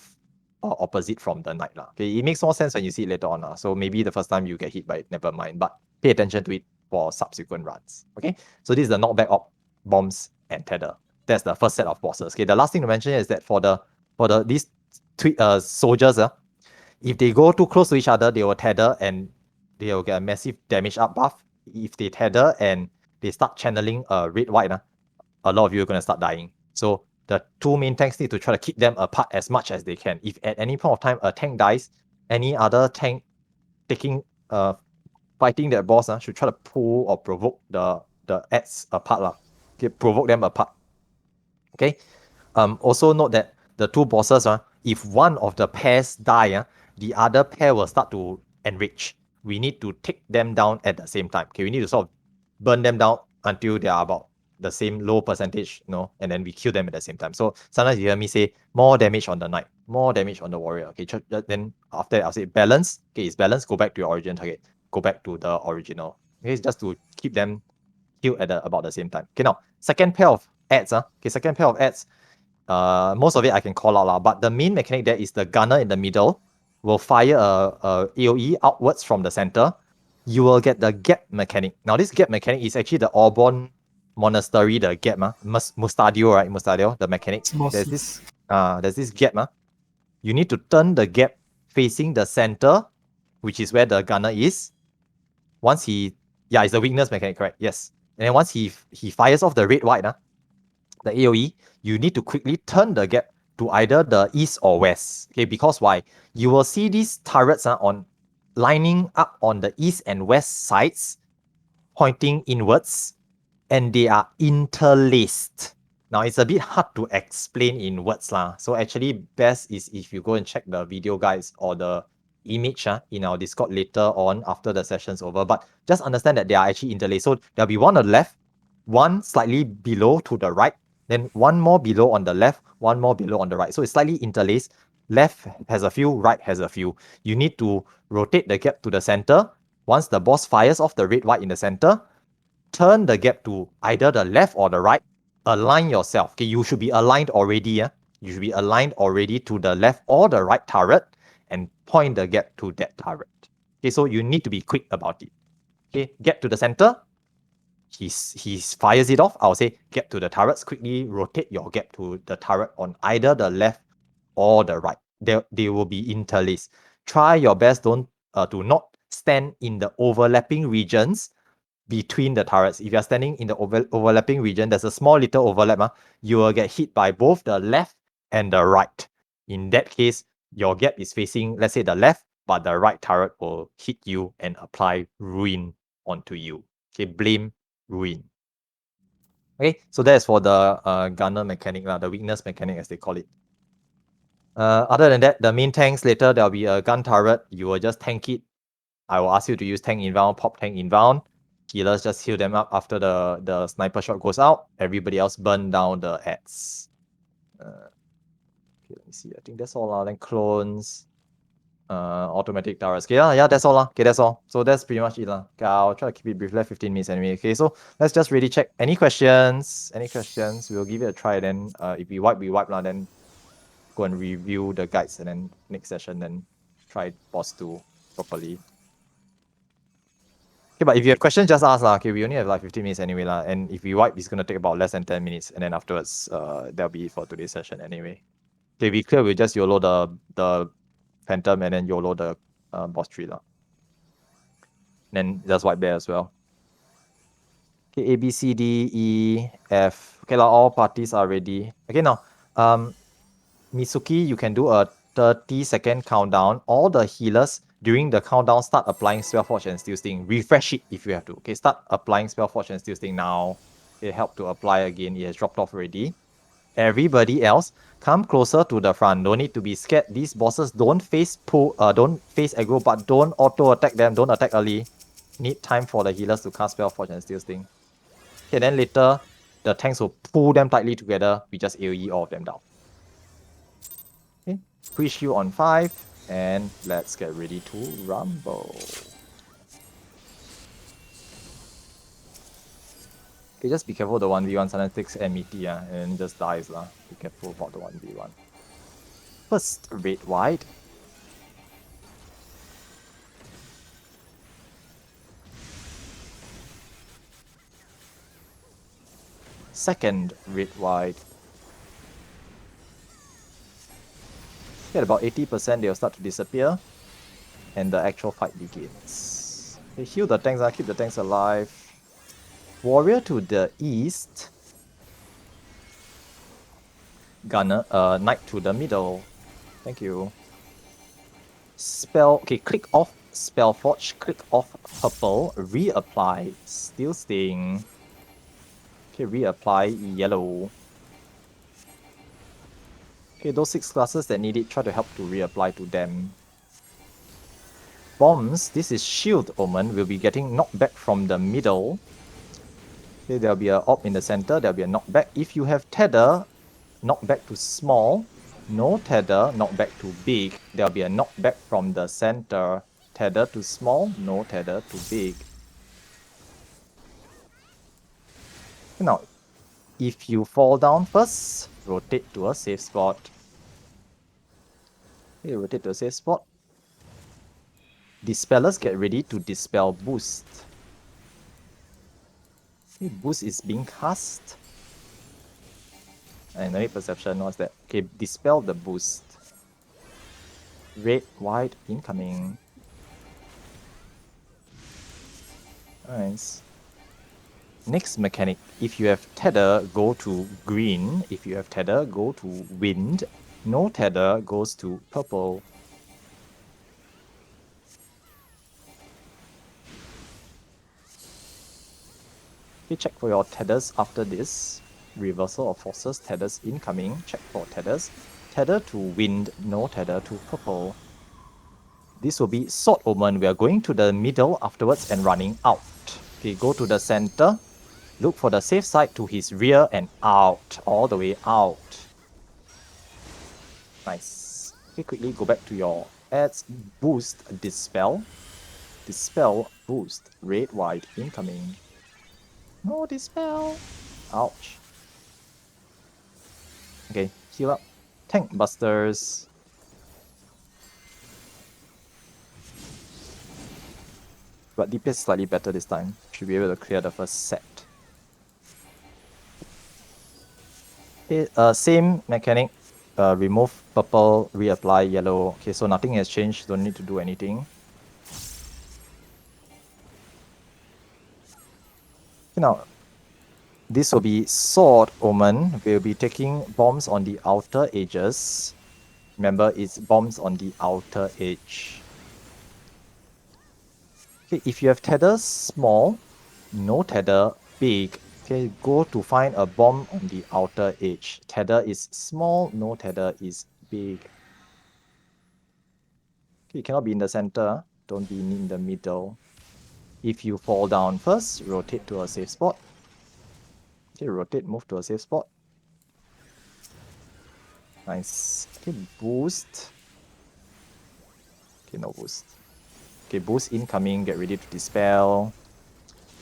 S2: opposite from the knight. Okay, it makes more sense when you see it later on. So maybe the first time you get hit by it, never mind. But pay attention to it for subsequent runs. Okay, so this is the knockback orb, bombs, and tether. That's the first set of bosses. Okay, the last thing to mention is that for these soldiers, if they go too close to each other, they will tether and they will get a massive damage up buff. If they tether and they start channeling red-white, a lot of you are going to start dying. So the 2 main tanks need to try to keep them apart as much as they can. If at any point of time a tank dies, any other tank fighting that boss should try to pull or provoke the ads apart. Okay, provoke them apart. Okay. Also note that the 2 bosses, if one of the pairs die, the other pair will start to enrich. We need to take them down at the same time. Okay, we need to sort of burn them down until they are about the same low percentage, and then we kill them at the same time. So sometimes you hear me say more damage on the knight, more damage on the warrior. Okay, then after that I'll say balance. Okay, it's balance. Go back to your origin target. Go back to the original. Okay, it's just to keep them killed at about the same time. Okay, now second pair of ads. Okay, second pair of ads. Most of it I can call out, but the main mechanic there is the gunner in the middle will fire a AoE outwards from the center. You will get the gap mechanic. Now this gap mechanic is actually the Auburn Monastery, the gap, Mustadio, right? Mustadio, the mechanic. There's this gap. You need to turn the gap facing the center, which is where the gunner is. Once it's the weakness mechanic, correct? Yes. And then once he fires off the red-white, the AoE, you need to quickly turn the gap to either the east or west. Okay, because why? You will see these turrets lining up on the east and west sides, pointing inwards, and they are interlaced. Now it's a bit hard to explain in words. So actually best is if you go and check the video guides or the image in our Discord later on after the session's over. But just understand that they are actually interlaced. So there'll be one on the left, one slightly below to the right, then one more below on the left, one more below on the right. So it's slightly interlaced. Left has a few, right has a few. You need to rotate the gap to the center. Once the boss fires off the red-white in the center, turn the gap to either the left or the right. Align yourself. Okay, you should be aligned already. You should be aligned already to the left or the right turret and point the gap to that turret. Okay, so you need to be quick about it. Okay, get to the center. He fires it off. I'll say get to the turrets. Quickly rotate your gap to the turret on either the left or the right. They will be interlaced. Try your best to not stand in the overlapping regions between the turrets. If you're standing in the overlapping region, there's a small little overlap. You will get hit by both the left and the right. In that case, your gap is facing, let's say, the left, but the right turret will hit you and apply ruin onto you. Okay, blame ruin. Okay, so that's for the gunner mechanic, the weakness mechanic as they call it. Other than that, the main tanks later, there'll be a gun turret. You will just tank it. I will ask you to use tank inbound, pop tank inbound. Healers just heal them up after the sniper shot goes out. Everybody else burn down the ads. Okay, let me see. I think that's all. Then clones, automatic turrets. Okay, yeah, that's all. Okay, that's all. So that's pretty much it. Okay, I'll try to keep it brief. Left 15 minutes anyway. Okay, so let's just really check. Any questions? Any questions? We'll give it a try. Then if we wipe, then go and review the guides, and then next session, then try boss 2 properly. Okay, but if you have questions, just ask. Okay, we only have like 15 minutes anyway. And if we wipe, it's going to take about less than 10 minutes. And then afterwards, that'll be it for today's session anyway. Okay, be clear, we'll just YOLO the Phantom and then YOLO the boss 3. Then just wipe there as well. Okay, A, B, C, D, E, F. Okay, all parties are ready. Okay, now, Mitsuki, you can do a 30-second countdown. All the healers during the countdown start applying Spellforge and Steel Sting. Refresh it if you have to. Okay, start applying Spellforge and Steel Sting now. It helped to apply again. It has dropped off already. Everybody else, come closer to the front. Don't need to be scared. These bosses don't face aggro, but don't auto attack them. Don't attack early. Need time for the healers to cast Spellforge and Steel Sting. Okay, then later the tanks will pull them tightly together. We just AoE all of them down. Okay, pre-shield on 5, and let's get ready to rumble. Okay, just be careful the 1v1 sometimes takes MET and just dies. Be careful about the 1v1. First, red white. Second, red white. At about 80%, they'll start to disappear, and the actual fight begins. Okay, heal the tanks, keep the tanks alive. Warrior to the east. Gunner, knight to the middle. Thank you. Okay, click off Spellforge, click off purple, reapply Steel Sting. Okay, reapply yellow. Okay, those 6 classes that need it, try to help to reapply to them. Bombs, this is Shield Omen, will be getting knocked back from the middle. Okay, there'll be an orb in the center, there'll be a knockback. If you have Tether, knockback to small. No Tether, knockback to big. There'll be a knockback from the center. Tether to small, no Tether to big. Now, if you fall down first, rotate to a safe spot. Okay, rotate to a safe spot. Dispellers, get ready to dispel boost. Okay, boost is being cast. And enemy perception, what's that? Okay, dispel the boost. Red, white, incoming. Nice. Next mechanic, if you have Tether, go to green. If you have Tether, go to wind. No Tether goes to purple. Okay, check for your Tethers after this. Reversal of forces, Tethers incoming. Check for Tethers. Tether to wind, no Tether to purple. This will be Sword Omen. We are going to the middle afterwards and running out. Okay, go to the center. Look for the safe side to his rear and out. All the way out. Nice. Okay, quickly go back to your ads. Boost, dispel. Dispel, boost. Red, white, incoming. No dispel. Ouch. Okay, heal up. Tank busters. But DPS is slightly better this time. Should be able to clear the first set. Okay, same mechanic. Remove purple, reapply yellow. Okay, so nothing has changed. Don't need to do anything. Okay, now, this will be Sword Omen. We'll be taking bombs on the outer edges. Remember, it's bombs on the outer edge. Okay, if you have Tether small, no Tether big, Okay, go to find a bomb on the outer edge. Tether is small, no tether is big. Okay, you cannot be in the center. Don't be in the middle. If you fall down first, rotate to a safe spot. Okay, rotate, move to a safe spot. Nice. Okay, boost. Okay, no boost. Okay, boost incoming, get ready to dispel.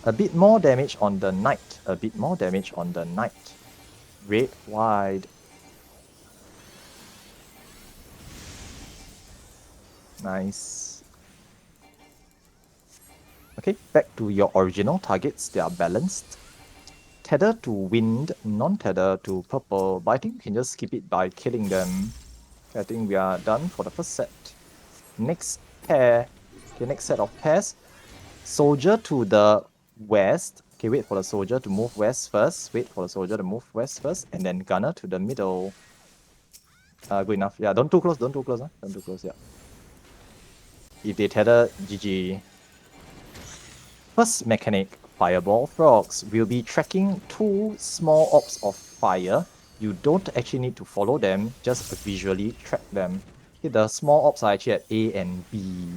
S2: A bit more damage on the knight. A bit more damage on the knight. Red, wide. Nice. Okay, back to your original targets. They are balanced. Tether to wind, non-tether to purple. But I think we can just skip it by killing them. I think we are done for the first set. Next pair. Okay, next set of pairs. Soldier to the west. Okay, wait for the soldier to move west first. Wait for the soldier to move west first. And then gunner to the middle. Good enough. Yeah, don't too close, don't too close. Don't too close, yeah. If they tether, GG. First mechanic, Fireball Frogs. We'll be tracking 2 small orbs of fire. You don't actually need to follow them, just visually track them. Okay, the small orbs are actually at A and B.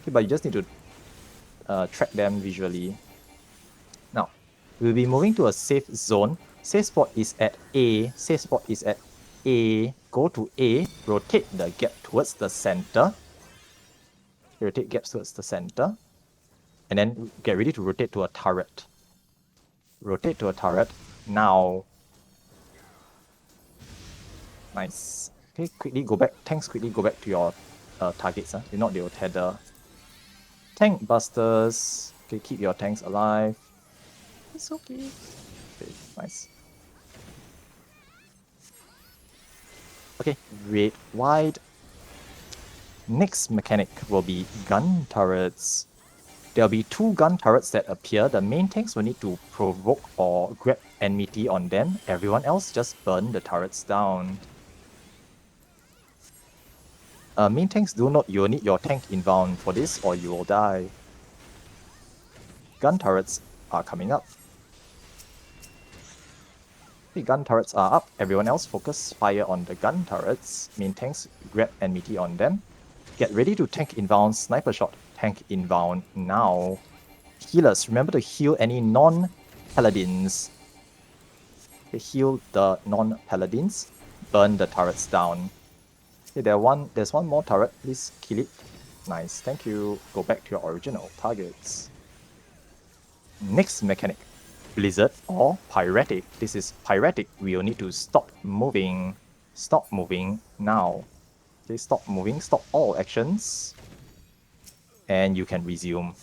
S2: Okay, but you just need to track them visually. Now, we'll be moving to a safe zone. Safe spot is at A. Safe spot is at A. Go to A. Rotate the gap towards the center. Rotate gaps towards the center. And then get ready to rotate to a turret. Rotate to a turret. Now. Nice. Okay, quickly go back. Tanks, quickly go back to your targets. If not, they will tether. Tank busters. Okay, keep your tanks alive. It's okay. Okay, nice. Okay, red, wide. Next mechanic will be gun turrets. There'll be 2 gun turrets that appear. The main tanks will need to provoke or grab enmity on them. Everyone else just burn the turrets down. Main tanks do not, you'll need your tank inbound for this or you will die. Gun turrets are coming up. The gun turrets are up. Everyone else focus fire on the gun turrets. Main tanks grab enmity on them. Get ready to tank inbound sniper shot. Tank inbound now. Healers, remember to heal any non-paladins. Okay, heal the non-paladins. Burn the turrets down. Okay, there's one more turret. Please kill it. Nice, thank you. Go back to your original targets. Next mechanic. Blizzard or Pyretic. This is Pyretic. We will need to stop moving. Stop moving now. Okay, stop moving. Stop all actions. And you can resume.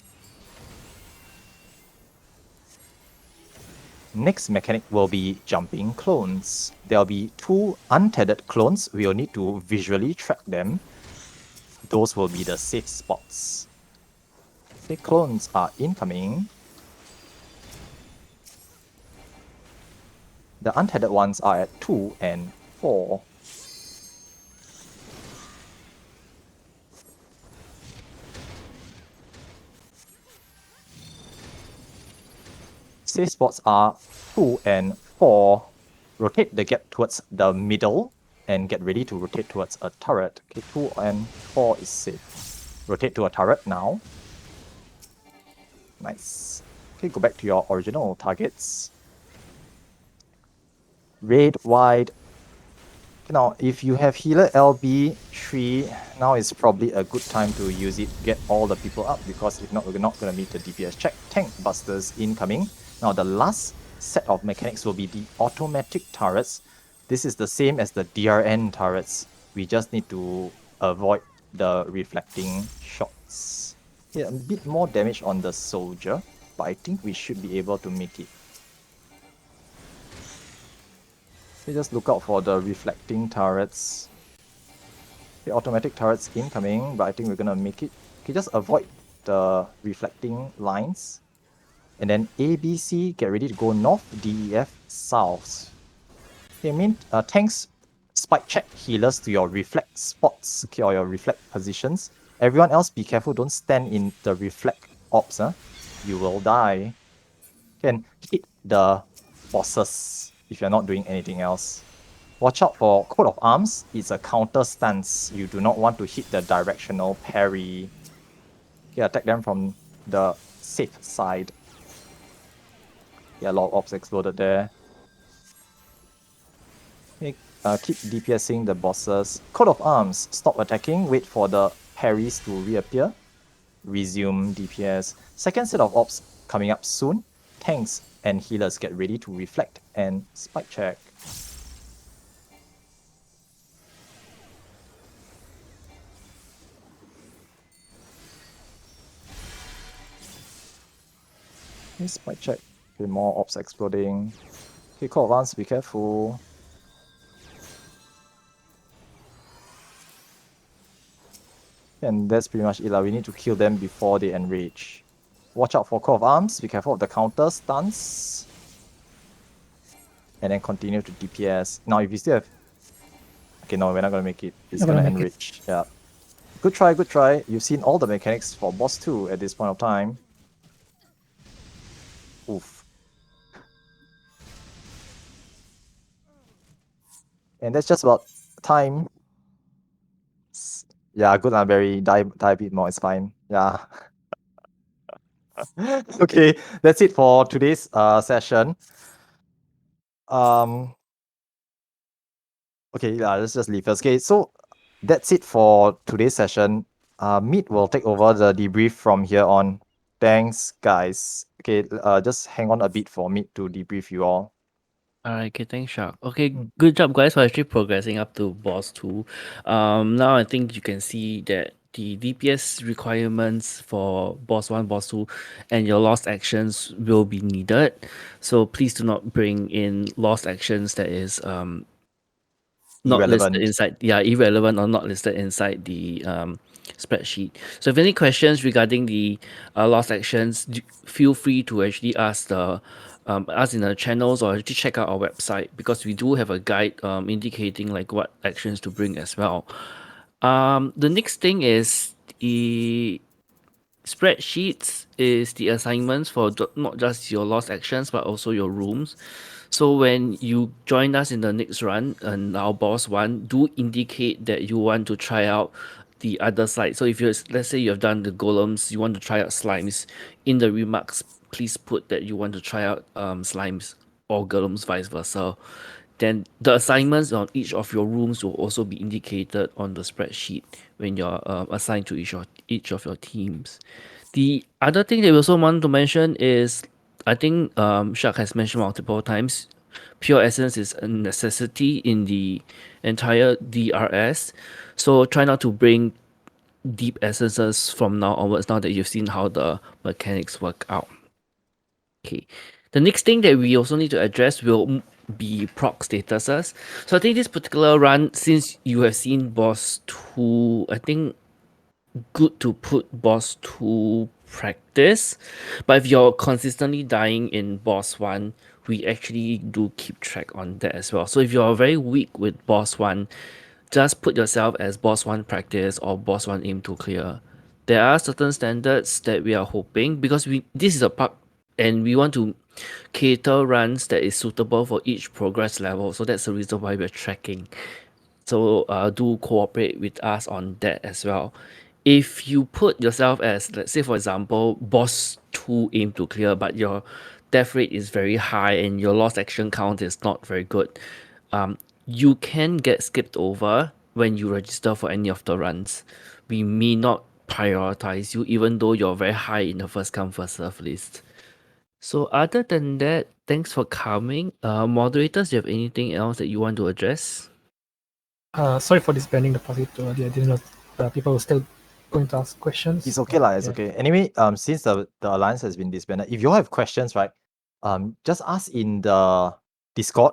S2: Next mechanic will be jumping clones. There will be 2 untethered clones. We will need to visually track them. Those will be the safe spots. The clones are incoming. The untethered ones are at 2 and 4. Safe spots are 2 and 4. Rotate the gap towards the middle and get ready to rotate towards a turret. Okay, 2 and 4 is safe. Rotate to a turret now. Nice. Okay, go back to your original targets. Red, wide. Now, if you have healer LB3, now is probably a good time to use it. Get all the people up because if not, we're not going to meet the DPS check. Tank busters incoming. Now, the last set of mechanics will be the automatic turrets. This is the same as the DRN turrets. We just need to avoid the reflecting shots. Yeah, a bit more damage on the soldier, but I think we should be able to make it. Okay, just look out for the reflecting turrets. The automatic turrets incoming, but I think we're gonna make it. Okay, just avoid the reflecting lines. And then ABC, get ready to go north, DEF, south. Okay, tanks, spike check healers to your reflect spots, okay, or your reflect positions. Everyone else, be careful, don't stand in the reflect ops, you will die. And hit the bosses if you're not doing anything else. Watch out for Coat of Arms. It's a counter stance. You do not want to hit the directional parry. Okay, attack them from the safe side. Yeah, a lot of ops exploded there. Okay, keep DPSing the bosses. Coat of Arms, stop attacking, wait for the parries to reappear. Resume DPS. Second set of ops coming up soon. Tanks and healers get ready to reflect and spike check. Okay, spike check. Okay, more ops exploding. Okay, Coat of Arms, be careful. And that's pretty much it. We need to kill them before they enrage. Watch out for Coat of Arms. Be careful of the counter stunts. And then continue to DPS. Now, if you still have... Okay, no, we're not going to make it. It's going to enrich. Yeah. Good try, good try. You've seen all the mechanics for boss 2 at this point of time. Oof. And that's just about time. Yeah, good, Barry. Die a bit more, it's fine. Yeah. Okay, that's it for today's session. Okay, yeah, let's just leave first. Okay, so that's it for today's session. Meet will take over the debrief from here on. Thanks, guys. Okay, just hang on a bit for Meet to debrief you all.
S4: Alright, okay, thanks, Shark. Okay, good job, guys, for actually progressing up to boss 2. Now I think you can see that the DPS requirements for boss 1, boss 2, and your lost actions will be needed. So please do not bring in lost actions that is not
S2: Irrelevant.
S4: listed inside, irrelevant or not listed inside the spreadsheet. So if any questions regarding the lost actions, feel free to actually ask the us in the channels, or actually check out our website, because we do have a guide indicating like what actions to bring as well. The next thing is the spreadsheets is the assignments for not just your lost actions but also your rooms. So when you join us in the next run and our boss 1, do indicate that you want to try out the other side. So if you, let's say you have done the golems, you want to try out slimes, in the remarks please put that you want to try out slimes or golems, vice versa. Then the assignments on each of your rooms will also be indicated on the spreadsheet when you're assigned to each of your teams. The other thing that we also want to mention is, I think Shark has mentioned multiple times, pure essence is a necessity in the entire DRS. So try not to bring deep essences from now onwards, now that you've seen how the mechanics work out. Okay. The next thing that we also need to address will be Prog statuses. So I think this particular run, since you have seen boss 2, I think good to put boss 2 practice. But if you're consistently dying in boss 1, we actually do keep track on that as well. So if you're very weak with boss 1, just put yourself as boss 1 practice or boss 1 aim to clear. There are certain standards that we are hoping, because this is a part and we want to cater runs that is suitable for each progress level. So that's the reason why we're tracking. So do cooperate with us on that as well. If you put yourself as, let's say for example, boss 2 aim to clear, but your death rate is very high and your lost action count is not very good, you can get skipped over when you register for any of the runs. We may not prioritize you even though you're very high in the first come first serve list. So other than that, thanks for coming. Moderators, do you have anything else that you want to address?
S3: Sorry for disbanding the party too early. I didn't know people were still going to ask questions.
S2: It's okay, it's okay. Anyway, since the alliance has been disbanded, if you all have questions, right, just ask in the Discord.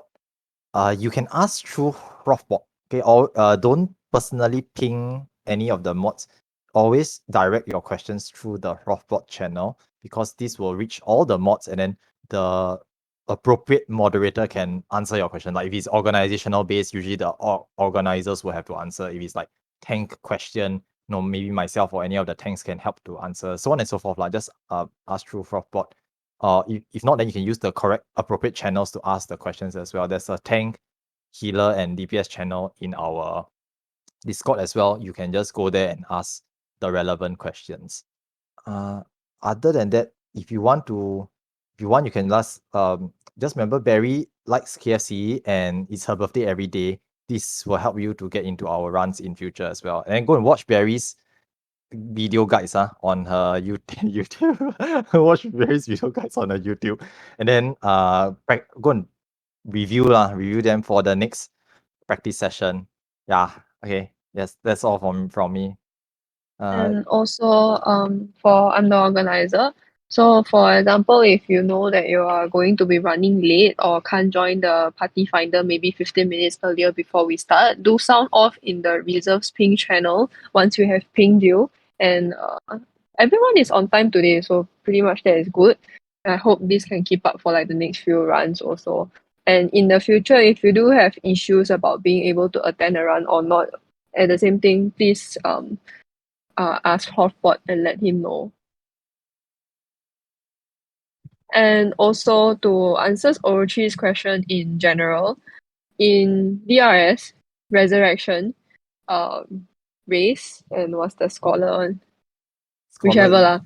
S2: You can ask through Rothbot, okay, or don't personally ping any of the mods. Always direct your questions through the Rothbot channel, because this will reach all the mods, and then the appropriate moderator can answer your question. Like if it's organizational based, usually the organizers will have to answer. If it's like tank question, maybe myself or any of the tanks can help to answer, so on and so forth. Like just ask through Rothbot. or if not, then you can use the correct appropriate channels to ask the questions as well. There's a tank, healer, and DPS channel in our Discord as well. You can just go there and ask the relevant questions. Other than that, if you want, you can just remember Barry likes KFC and it's her birthday every day. This will help you to get into our runs in future as well. And go and watch Barry's video guides on her YouTube. Watch Barry's video guides on her YouTube. And then go and review them for the next practice session. Yeah. Okay. Yes, that's all from me.
S5: And also, I'm the organizer. So, for example, if you know that you are going to be running late or can't join the party finder maybe 15 minutes earlier before we start, do sound off in the reserves ping channel once we have pinged you. And everyone is on time today, so pretty much that is good. I hope this can keep up for like the next few runs also. And in the future, if you do have issues about being able to attend a run or not, at the same thing, please ask Hotspot and let him know. And also to answer Orochi's question in general, in DRS, Resurrection, Race, and what's the Scholar one? Whichever lah.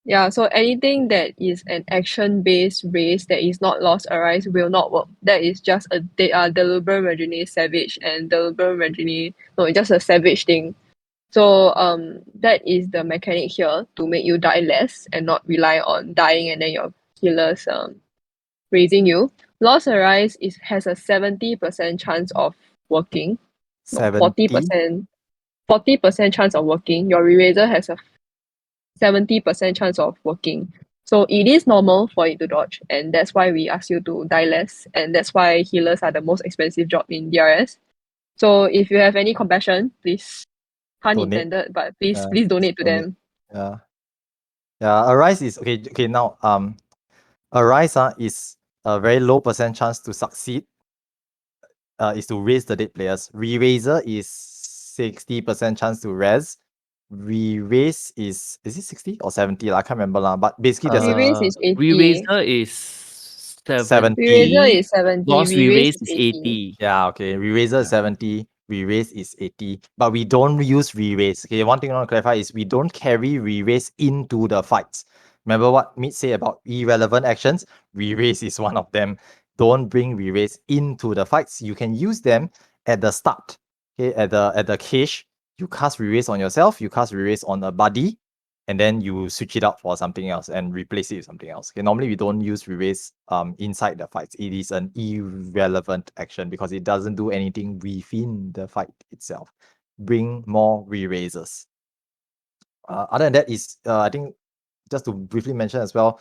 S5: Yeah, so anything that is an action-based race that is not Lost Arise will not work. That is just a Delubrum, Reginae, Savage, and Delubrum, Reginae. No, it's just a Savage thing. So that is the mechanic here to make you die less and not rely on dying and then your healers raising you. Lost Arise has a 70% chance of working. No, 40%. 40% chance of working. Your Eraser has a 70% chance of working. So it is normal for it to dodge, and that's why we ask you to die less, and that's why healers are the most expensive job in DRS. So if you have any compassion, please, pun
S2: Donate.
S5: intended, but please donate to them.
S2: Yeah. Arise is okay now. Arise is a very low percent chance to succeed. Is to raise the dead players. Re-raiser is 60% chance to res. Re-raise is it 60 or 70? I can't remember lah. But basically there's
S5: Re-raise is 80.
S4: Re-raiser is 70.
S5: Re-raiser is 70.
S4: Lost
S5: Re-raise
S4: re-raise
S5: is
S4: is
S5: 80.
S4: 80.
S2: Yeah, okay. Re-raiser is 70. Re-raise is 80. But we don't use re-raise. Okay, one thing I want to clarify is we don't carry re-raise into the fights. Remember what Meat say about irrelevant actions? Re-raise is one of them. Don't bring re-raise into the fights. You can use them at the start. Okay, at the cache, you cast re-raise on yourself, you cast re-raise on a buddy, and then you switch it out for something else and replace it with something else. Okay, normally we don't use re-raise inside the fights. It is an irrelevant action because it doesn't do anything within the fight itself. Bring more re-raisers. Other than that is I think just to briefly mention as well,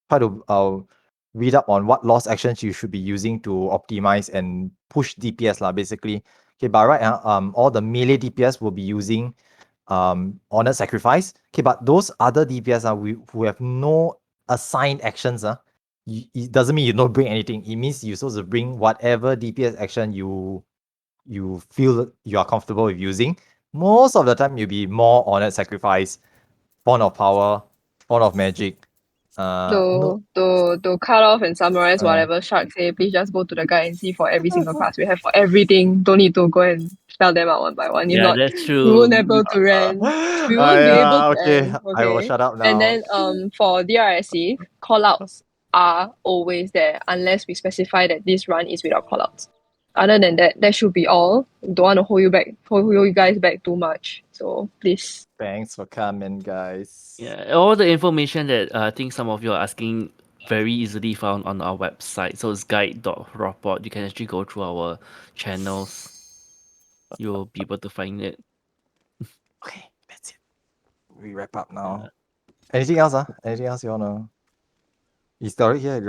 S2: try to read up on what lost actions you should be using to optimize and push DPS lah, basically. Okay, but right all the melee DPS will be using Honored Sacrifice. Okay, but those other DPS who have no assigned actions, it doesn't mean you don't bring anything. It means you're supposed to bring whatever DPS action you feel you are comfortable with using. Most of the time, you'll be more Honored Sacrifice, Font of Power, Font of Magic.
S5: To cut off and summarize whatever Shark say, please just go to the guide and see for every single class we have for everything. Don't need to go and spell them out one by one. If
S4: Yeah,
S5: not,
S4: that's
S5: we
S4: true.
S5: won't be able to rent. We won't be able to end.
S2: I will shut up now.
S5: And then for DRSC, callouts are always there unless we specify that this run is without callouts. Other than that, that should be all. Don't want to hold you guys back too much. So please.
S2: Thanks for coming, guys.
S4: Yeah, all the information that I think some of you are asking very easily found on our website. So it's guide.robot. You can actually go through our channels. You'll be able to find it.
S2: Okay, that's it. We wrap up now. Anything else? Anything else you wanna? Is Dory here?